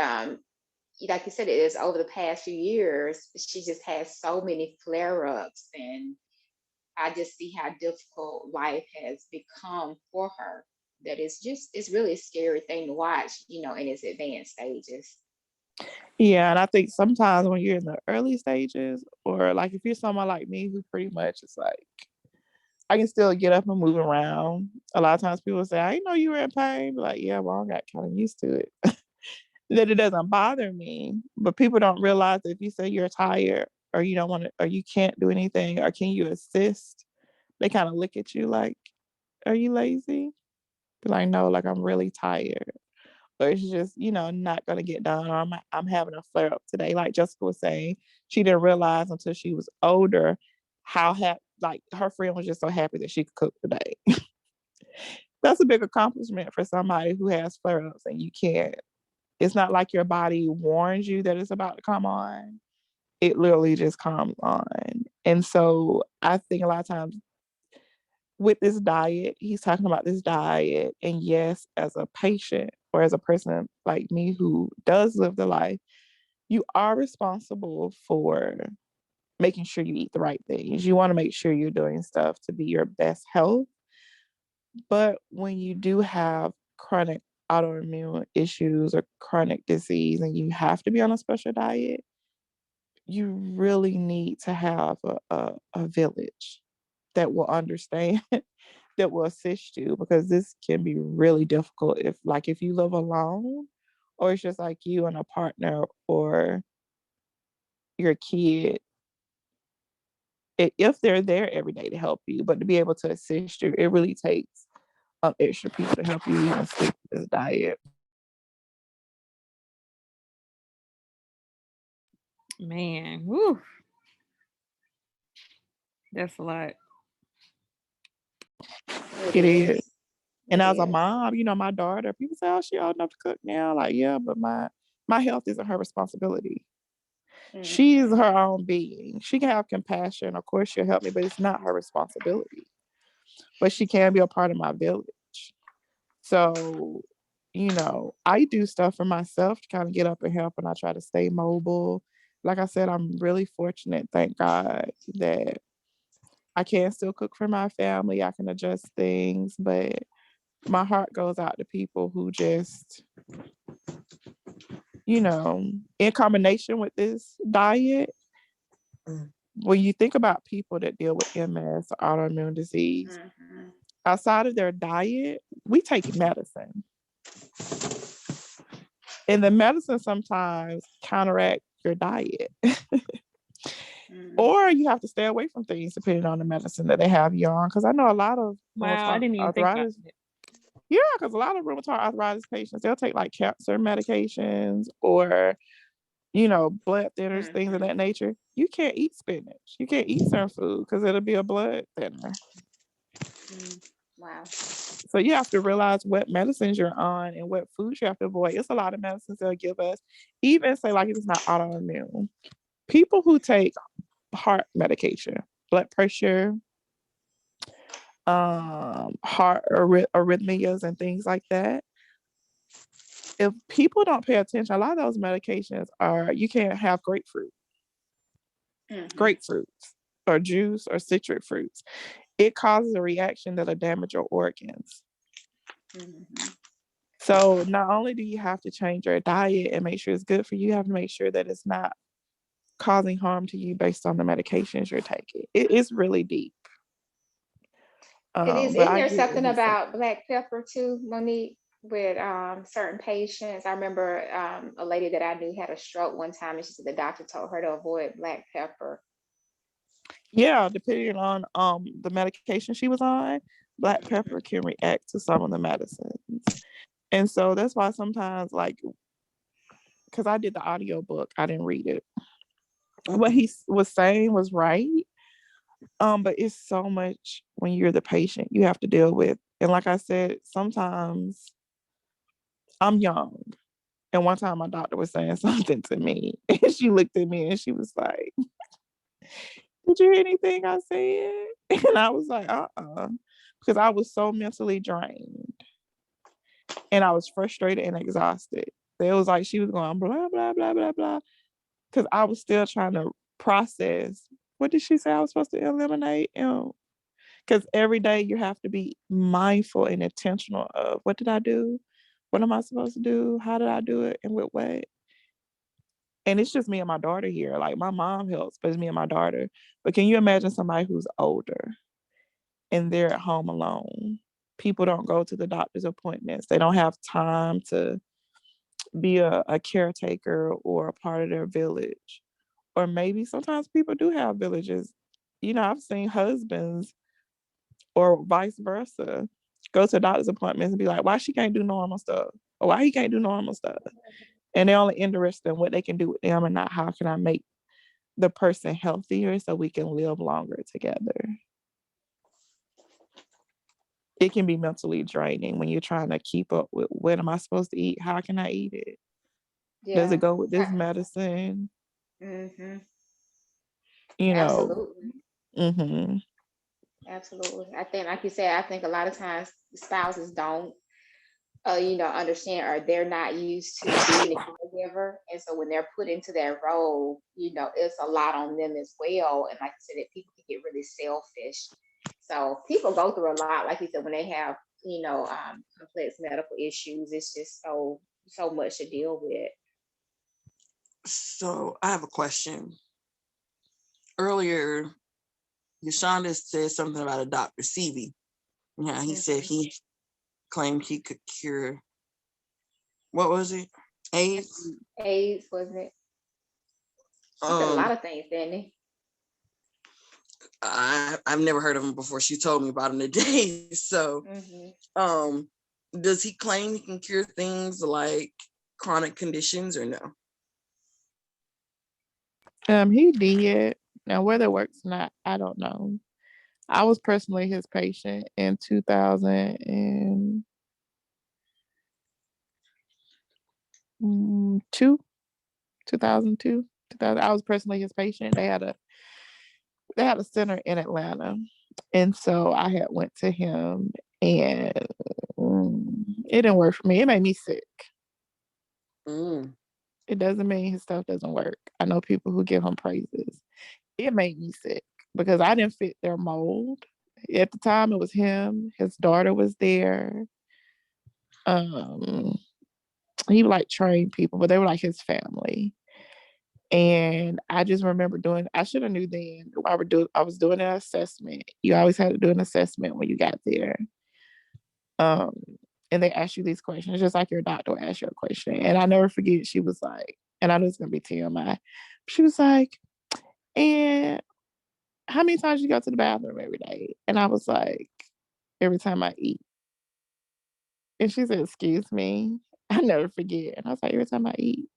S5: like you said, it is over the past few years, she just has so many flare ups. And I just see how difficult life has become for her. That it's really a scary thing to watch, in its advanced stages.
S4: Yeah, and I think sometimes when you're in the early stages, or like if you're someone like me who pretty much is like, I can still get up and move around. A lot of times people say, I didn't know you were in pain. But like, yeah, well, I got kind of used to it. That it doesn't bother me. But people don't realize that if you say you're tired or you don't want to, or you can't do anything, or can you assist, they kind of look at you like, are you lazy? Be like, no, like I'm really tired. Or it's just, not going to get done. Or I'm having a flare up today. Like Jessica was saying, she didn't realize until she was older how like her friend was just so happy that she could cook today. That's a big accomplishment for somebody who has flare ups and you can't. It's not like your body warns you that it's about to come on. It literally just comes on. And so I think a lot of times with this diet, he's talking about this diet. And yes, as a patient or as a person like me who does live the life, you are responsible for making sure you eat the right things. You want to make sure you're doing stuff to be your best health. But when you do have chronic autoimmune issues or chronic disease and you have to be on a special diet, you really need to have a village that will understand, that will assist you, because this can be really difficult if you live alone, or it's just like you and a partner or your kid, if they're there every day to help you, but to be able to assist you, it really takes extra people to help you even stick with this diet.
S1: Man, whew, that's a lot.
S4: It is. And
S5: It
S4: as a
S5: is.
S4: mom, my daughter, people say, "Oh, she old enough to cook now." Like, yeah, but my health isn't her responsibility. She is her own being. She can have compassion. Of course, she'll help me, but it's not her responsibility. But she can be a part of my village. So, I do stuff for myself to kind of get up and help, and I try to stay mobile. Like I said, I'm really fortunate, thank God, that I can still cook for my family. I can adjust things, but my heart goes out to people who just, in combination with this diet,
S2: Mm.
S4: when you think about people that deal with MS or autoimmune disease, outside of their diet, we take medicine. And the medicine sometimes counteract your diet. Or you have to stay away from things depending on the medicine that they have you on. Because I know a lot of
S1: Wow, I
S4: rheumatoid
S1: didn't even think about
S4: arthritis.
S1: that.
S4: Yeah, because a lot of rheumatoid arthritis patients, they'll take like cancer medications or, blood thinners, things of that nature. You can't eat spinach. You can't eat certain food because it'll be a blood thinner.
S5: Wow.
S4: So you have to realize what medicines you're on and what foods you have to avoid. It's a lot of medicines they'll give us, even say like if it's not autoimmune. People who take heart medication, blood pressure, heart arrhythmias and things like that. If people don't pay attention, a lot of those medications you can't have grapefruits or juice or citric fruits. It causes a reaction that'll damage your organs. So not only do you have to change your diet and make sure it's good for you, you have to make sure that it's not causing harm to you based on the medications you're taking. It's really deep.
S5: It is.
S4: But
S5: Isn't
S4: I
S5: there
S4: get what
S5: something
S4: he's saying.
S5: about black pepper too, Monique, with certain patients? I remember a lady that I knew had a stroke one time, and she said the doctor told her to avoid black pepper.
S4: Yeah, depending on the medication she was on, black pepper can react to some of the medicines. And so that's why sometimes, like, because I did the audio book, I didn't read it. What he was saying was right. But it's so much when you're the patient you have to deal with. And like I said, sometimes I'm young. And one time my doctor was saying something to me, and she looked at me and she was like, "Did you hear anything I said?" And I was like, because I was so mentally drained and I was frustrated and exhausted. It was like she was going blah, blah, blah, blah, blah. Because I was still trying to process. What did she say I was supposed to eliminate? Because every day you have to be mindful and intentional of what did I do? What am I supposed to do? How did I do it? And with what? And it's just me and my daughter here. Like my mom helps, but it's me and my daughter. But can you imagine somebody who's older and they're at home alone? People don't go to the doctor's appointments. They don't have time to be a caretaker or a part of their village. Or maybe sometimes people do have villages. I've seen husbands or vice versa go to doctor's appointments and be like, why she can't do normal stuff? Or why he can't do normal stuff? And they're only interested in what they can do with them and not how can I make the person healthier so we can live longer together. It can be mentally draining when you're trying to keep up with what am I supposed to eat? How can I eat it? Does it go with this medicine?
S5: Absolutely.
S4: Mm-hmm.
S5: Absolutely. I think, like you said, I think a lot of times spouses don't understand, or they're not used to being a caregiver. And so when they're put into that role, it's a lot on them as well. And like I said, that people can get really selfish. So people go through a lot, like you said, when they have, complex medical issues. It's just so much to deal with.
S2: So I have a question. Earlier, Yoshunda said something about a Dr. Sebi. Yeah, he said he claimed he could cure, what was it? AIDS?
S5: AIDS, wasn't it? He said a lot of things, didn't he?
S2: I've never heard of him before. She told me about him today. So, does he claim he can cure things like chronic conditions or no?
S4: He did. Now whether it works or not, I don't know. I was personally his patient in 2002. 2002. I was personally his patient. They had a center in Atlanta. And so I had went to him, and it didn't work for me. It made me sick. It doesn't mean his stuff doesn't work. I know people who give him praises. It made me sick because I didn't fit their mold. At the time, it was him. His daughter was there. He would like train people, but they were like his family. And I just remember I should have knew then. I was doing an assessment. You always had to do an assessment when you got there. And they ask you these questions, just like your doctor will ask you a question. And I never forget, she was like, and I know it's gonna be TMI. She was like, and how many times you go to the bathroom every day? And I was like, every time I eat. And she said, excuse me. I never forget. And I was like, every time I eat.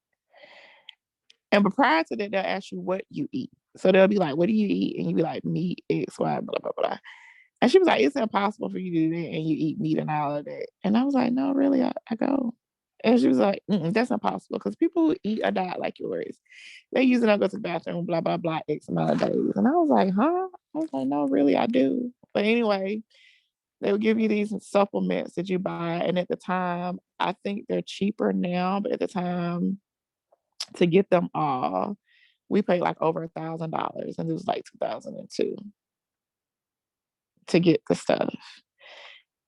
S4: But prior to that, they'll ask you what you eat. So they'll be like, what do you eat? And you be like, meat, X, Y, blah, blah, blah. And she was like, it's impossible for you to do that and you eat meat and all of that. And I was like, no, really, I go. And she was like, that's impossible because people who eat a diet like yours, they usually don't go to the bathroom, blah, blah, blah, X amount of days. And I was like, huh? I was like, no, really, I do. But anyway, they would give you these supplements that you buy. And at the time, I think they're cheaper now, but at the time, to get them all, we paid like over $1,000, and it was like 2002 to get the stuff.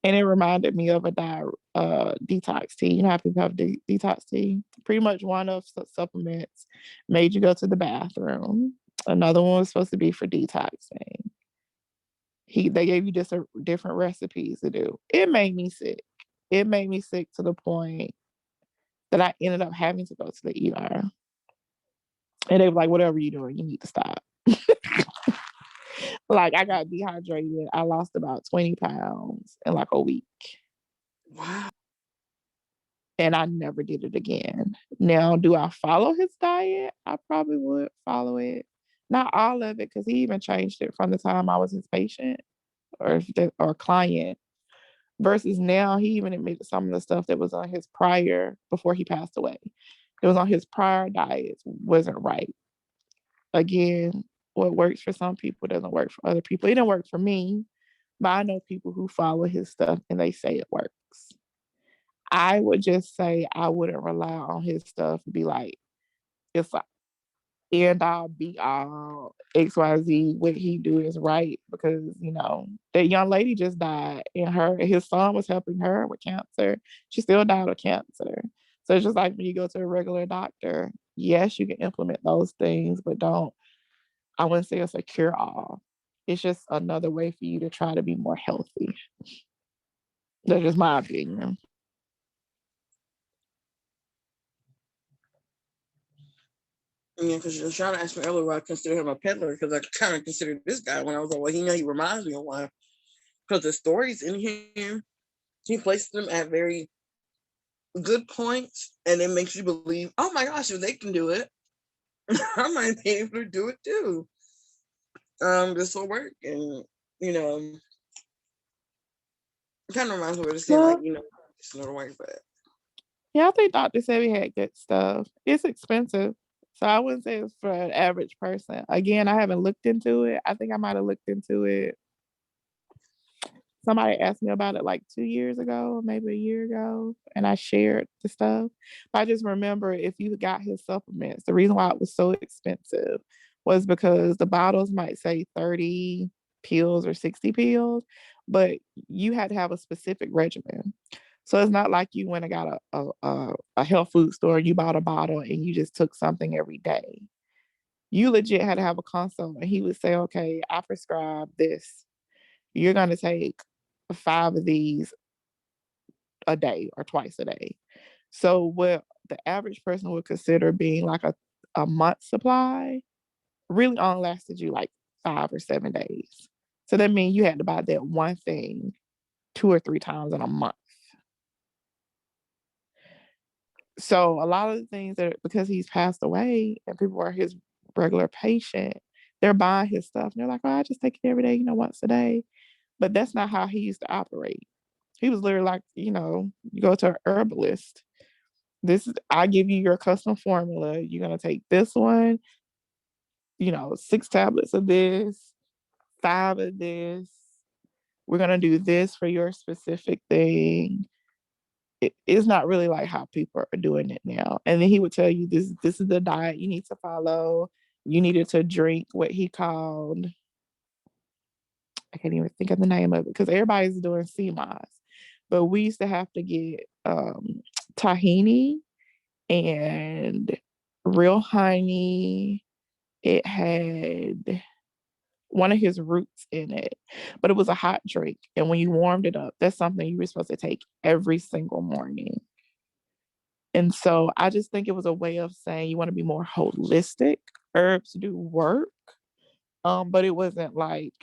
S4: And it reminded me of a detox tea. You know how people have detox tea? Pretty much one of supplements made you go to the bathroom. Another one was supposed to be for detoxing. They gave you just different recipes to do. It made me sick. It made me sick to the point that I ended up having to go to the ER. And they were like, whatever you're doing, you need to stop. Like, I got dehydrated. I lost about 20 pounds in like a week.
S2: Wow.
S4: And I never did it again. Now, do I follow his diet? I probably would follow it. Not all of it, because he even changed it from the time I was his patient or client versus now. He even admitted some of the stuff that was on his prior, before he passed away, it was on his prior diets wasn't right. Again, what works for some people doesn't work for other people. It didn't work for me, but I know people who follow his stuff and they say it works. I would just say I wouldn't rely on his stuff to be like, it's like end all be all XYZ, what he do is right, because that young lady just died and his son was helping her with cancer. She still died of cancer. So it's just like when you go to a regular doctor, yes, you can implement those things, but I wouldn't say it's a cure all. It's just another way for you to try to be more healthy. That's just my opinion.
S2: Yeah, because you're trying to ask me earlier why I consider him a peddler, because I kind of considered this guy when I was like, well, he reminds me of one. Because the stories in here, he places them at very good points, and it makes you believe, oh my gosh, if they can do it, I might be able to do it too. This will work. And it kind of reminds me of what saying, like, it's not work, but
S4: yeah, I think Dr. Sebi had good stuff. It's expensive, so I wouldn't say it's for an average person. Again, I haven't looked into it. I think I might have looked into it somebody asked me about it like 2 years ago, maybe a year ago, and I shared the stuff. But I just remember if you got his supplements, the reason why it was so expensive was because the bottles might say 30 pills or 60 pills, but you had to have a specific regimen. So it's not like you went and got a health food store and you bought a bottle and you just took something every day. You legit had to have a consult, and he would say, okay, I prescribe this. You're going to take 5 of these a day or twice a day. So what the average person would consider being like a month supply really only lasted you like 5 or 7 days. So that means you had to buy that one thing 2 or 3 times in a month. So a lot of the things that, because he's passed away and people are his regular patient, they're buying his stuff and they're like, oh, I just take it every day, once a day. But that's not how he used to operate. He was literally like, you go to an herbalist. I give you your custom formula. You're gonna take this one, 6 tablets of this, 5 of this. We're gonna do this for your specific thing. It's not really like how people are doing it now. And then he would tell you this is the diet you need to follow. You needed to drink what he called, I can't even think of the name of it because everybody's doing CMOS. But we used to have to get tahini and real honey. It had one of his roots in it, but it was a hot drink. And when you warmed it up, that's something you were supposed to take every single morning. And so I just think it was a way of saying you want to be more holistic. Herbs do work, but it wasn't like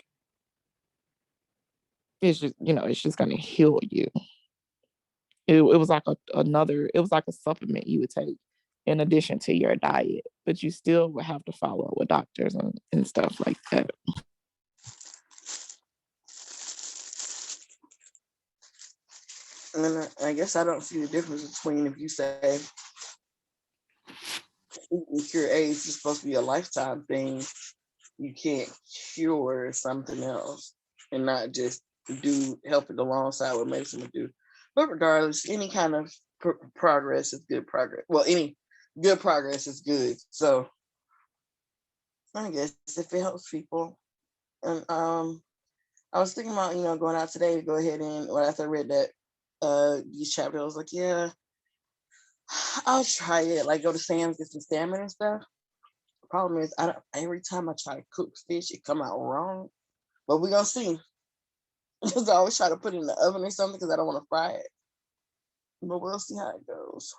S4: it's just gonna heal you. It was like it was like a supplement you would take in addition to your diet, but you still would have to follow up with doctors and stuff like that.
S2: And I guess I don't see the difference between if you say cure AIDS is supposed to be a lifetime thing, you can't cure something else and not just help it alongside what medicine would do. But regardless, any kind of progress is good progress. Well, any good progress is good. So I guess if it helps people, and I was thinking about going out today to go ahead and after I read that these chapters, I was like, yeah, I'll try it. Like go to Sam's, get some salmon and stuff. The problem is, every time I try to cook fish, it come out wrong. But we're gonna see. Because I always try to put it in the oven or something because I don't want to fry it. But we'll see how it goes.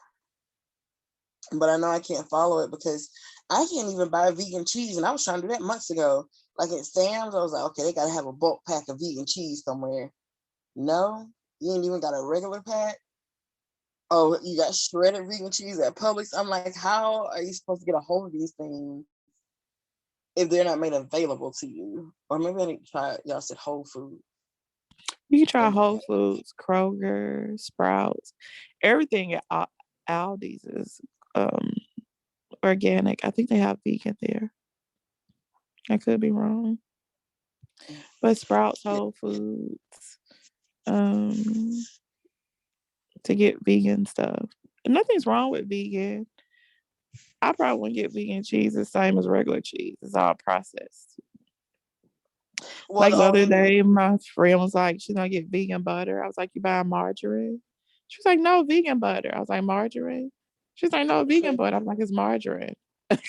S2: But I know I can't follow it because I can't even buy vegan cheese, and I was trying to do that months ago. Like at Sam's, I was like, okay, they gotta have a bulk pack of vegan cheese somewhere. No, you ain't even got a regular pack. Oh, you got shredded vegan cheese at Publix. I'm like, how are you supposed to get a hold of these things if they're not made available to you? Or maybe I need to try, y'all said Whole Foods.
S4: You can try Whole Foods, Kroger, Sprouts, everything at Aldi's is organic. I think they have vegan there. I could be wrong. But Sprouts, Whole Foods, to get vegan stuff. Nothing's wrong with vegan. I probably wouldn't get vegan cheese the same as regular cheese. It's all processed.
S2: Well,
S4: like the other day, my friend was like, she's gonna get vegan butter. I was like, you buying margarine? She was like, no, vegan butter. I was like, margarine? She's like, no, vegan butter. I was like, it's margarine. And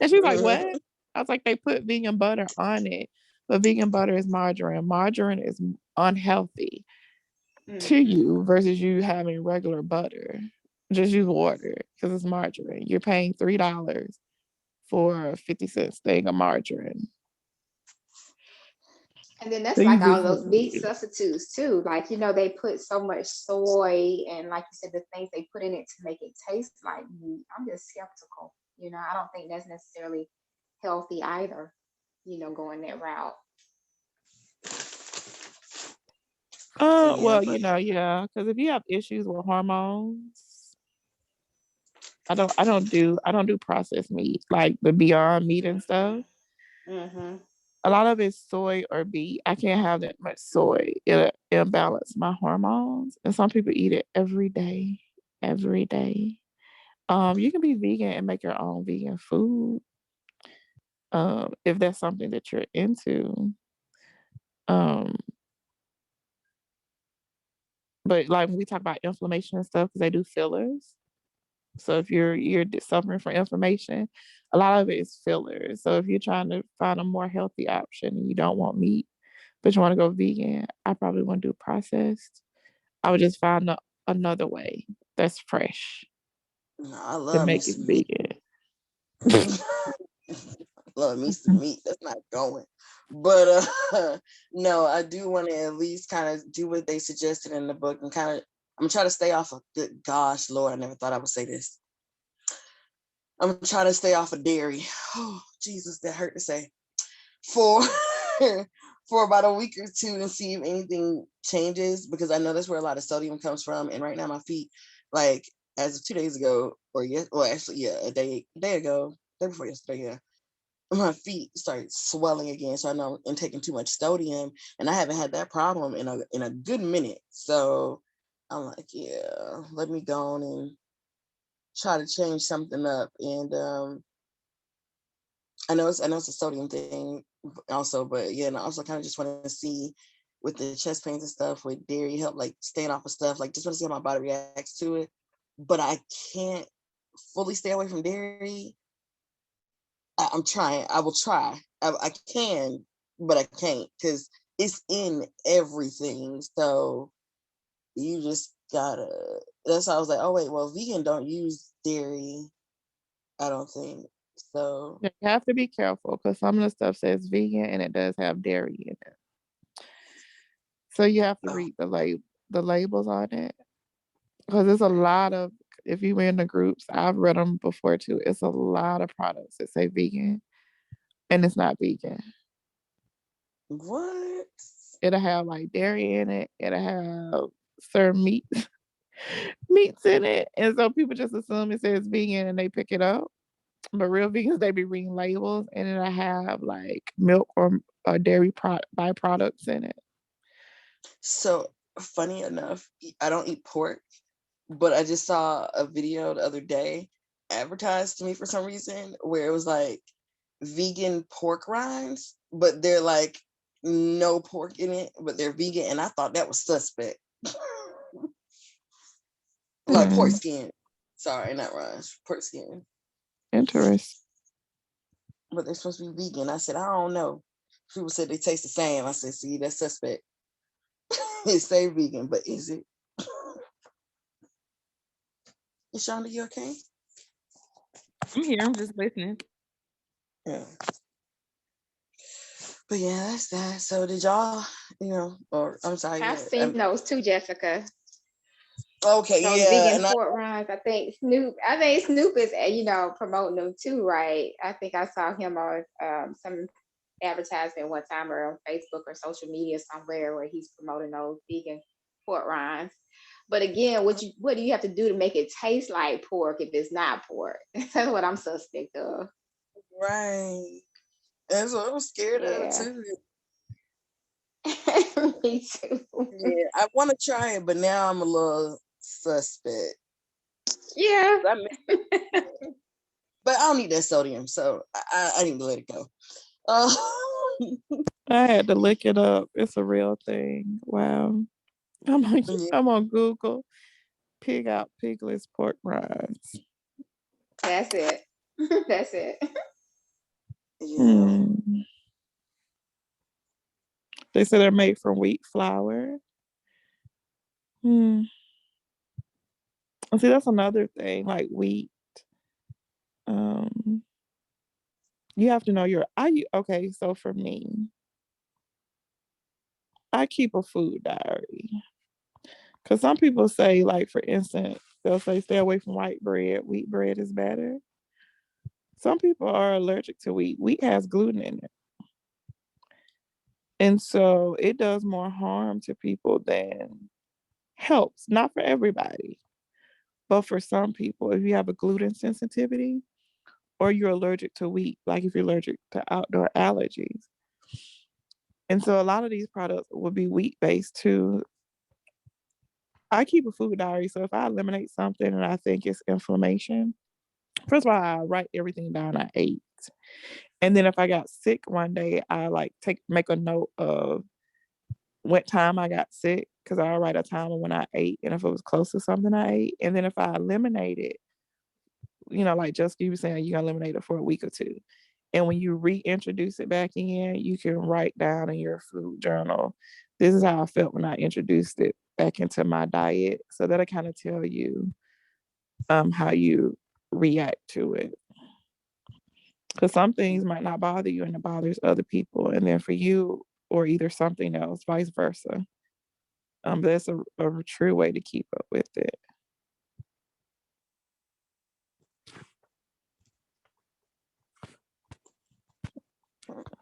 S4: she was like, what? I was like, they put vegan butter on it, but vegan butter is margarine. Margarine is unhealthy to you versus you having regular butter. Just use water because it's margarine. You're paying $3 for a 50-cent thing of margarine.
S5: And then that's like all those meat substitutes too. Like, they put so much soy and, like you said, the things they put in it to make it taste like meat. I'm just skeptical. I don't think that's necessarily healthy either, going that route.
S4: Well, yeah, because if you have issues with hormones, I don't do processed meat, like the Beyond Meat and stuff.
S5: Mm-hmm.
S4: A lot of it's soy or beet. I can't have that much soy. It'll imbalance my hormones. And some people eat it every day. Every day. You can be vegan and make your own vegan food. If that's something that you're into. Um, but like when we talk about inflammation and stuff, because they do fillers. So if you're suffering from inflammation, a lot of it is fillers. So if you're trying to find a more healthy option and you don't want meat, but you want to go vegan, I probably want to do processed. I would just find another way that's fresh
S2: No, I
S4: to
S2: love me
S4: make it
S2: some meat.
S4: vegan.
S2: Love me some meat. That's not going. But no, I do want to at least kind of do what they suggested in the book and kind of I'm trying to stay off of good gosh, Lord, I never thought I would say this. I'm trying to stay off of dairy. Oh, Jesus, that hurt to say. For for about a week or two and see if anything changes because I know that's where a lot of sodium comes from. And right now my feet, like as of 2 days ago, or actually, yeah, a day ago, day before yesterday, yeah. My feet started swelling again. So I know I'm taking too much sodium and I haven't had that problem in a good minute. So I'm like, yeah, let me go on and try to change something up. And I know it's a sodium thing also, but yeah, and I also kind of just want to see with the chest pains and stuff with dairy help, like staying off of stuff, like just want to see how my body reacts to it. But I can't fully stay away from dairy. I'm trying. I will try. I can, but I can't because it's in everything. So you just gotta. That's why I was like, oh wait, well, vegan don't use dairy. I don't think so.
S4: You have to be careful because some of the stuff says vegan and it does have dairy in it. So you have to
S2: Oh,
S4: read the labels on it because there's a lot of if you were in the groups, I've read them before too. It's a lot of products that say vegan and it's not vegan.
S2: what?
S4: It'll have like dairy in it. It'll have certain meats in it, and so people just assume it says vegan and they pick it up. But real vegans, they be reading labels and it'll have like milk or dairy byproducts in it.
S2: So funny enough, I don't eat pork, but I just saw a video the other day advertised to me for some reason where it was like vegan pork rinds, but they're like no pork in it, but they're vegan, and I thought that was suspect. Like pork
S4: Hmm,
S2: skin. Sorry, not rinds, pork skin.
S4: interesting.
S2: But they're supposed to be vegan. I said, I don't know. People said they taste the same. I said, see, that's suspect. It say vegan, but is it? Yoshunda, you okay?
S1: I'm here. I'm just listening.
S2: Yeah. But yeah, that's that. So did y'all, or I'm sorry,
S5: I've
S2: yeah.
S5: seen those too, Jessica.
S2: Okay,
S5: Those
S2: yeah.
S5: vegan
S2: And
S5: pork rinds. I think Snoop is, promoting them too, right? I think I saw him on some advertisement one time or on Facebook or social media somewhere where he's promoting those vegan pork rinds. But again, what do you have to do to make it taste like pork if it's not pork? That's what I'm suspect of.
S2: right. That's what I'm scared of
S5: Yeah.
S2: too.
S5: Me too.
S2: Yeah, I want to try it, but now I'm a little suspect.
S5: Yeah.
S2: But I don't need that sodium, so I need to let it go. Uh,
S4: I had to look it up. It's a real thing. Wow.
S2: yeah,
S4: I'm on Google. Pig out piglets pork rinds.
S5: That's it. That's it.
S2: yeah.
S4: Hmm. They say they're made from wheat flour. Hmm. And see, that's another thing. Like wheat. Um, you have to know okay. So for me, I keep a food diary because some people say, like for instance, they'll say stay away from white bread. Wheat bread is better. Some people are allergic to wheat. Wheat has gluten in it. And so it does more harm to people than helps. Not for everybody, but for some people, if you have a gluten sensitivity or you're allergic to wheat, like if you're allergic to outdoor allergies, And so a lot of these products would be wheat-based too. I keep a food diary, so if I eliminate something and I think it's inflammation, first of all, I write everything down I ate. And then if I got sick one day, I like make a note of what time I got sick, because I write a time of when I ate and if it was close to something I ate. And then if I eliminate it, like just you were saying, you can eliminate it for a week or two. And when you reintroduce it back in, you can write down in your food journal, this is how I felt when I introduced it back into my diet. So that'll kind of tell you how you react to it. Because some things might not bother you and it bothers other people. And then for you, or either something else, vice versa. That's a true way to keep up with it.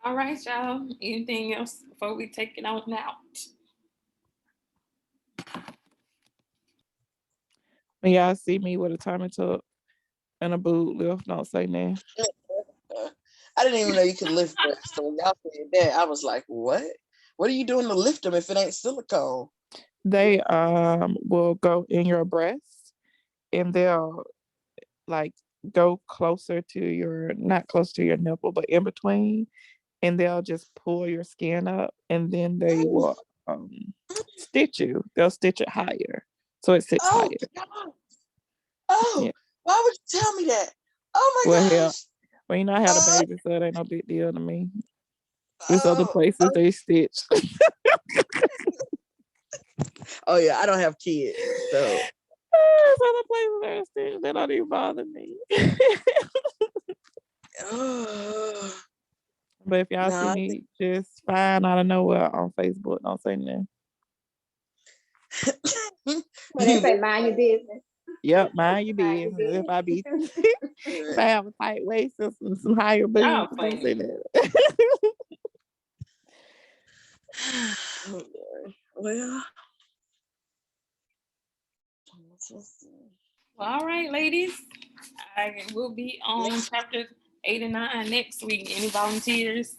S1: All right, y'all. Anything else before we take it on out?
S4: When y'all see me with a tummy tuck and a boot lift, don't say nothing.
S2: I didn't even know you could lift breasts. So when y'all said that, I was like, what? What are you doing to lift them if it ain't silicone?
S4: They will go in your breast and they'll like go closer to your, not close to your nipple, but in between, and they'll just pull your skin up, and then they will stitch you. They'll stitch it higher, so it sits higher.
S2: God. Oh, yeah. Why would you tell me that? Oh my gosh.
S4: Hell, well, I had a baby, so it ain't no big deal to me. There's other places they stitch.
S2: Oh yeah, I don't have kids, so
S4: there's other places they stitch. They don't even bother me. But if y'all see me just fine out of nowhere on Facebook, don't say nothing.
S5: When they say mind your business.
S4: Yep, mind your business. If I be if I have a tight waist and some higher boobs, don't say that.
S2: Well,
S1: all right, ladies. I will be on chapter 8 and 9 next week. Any volunteers?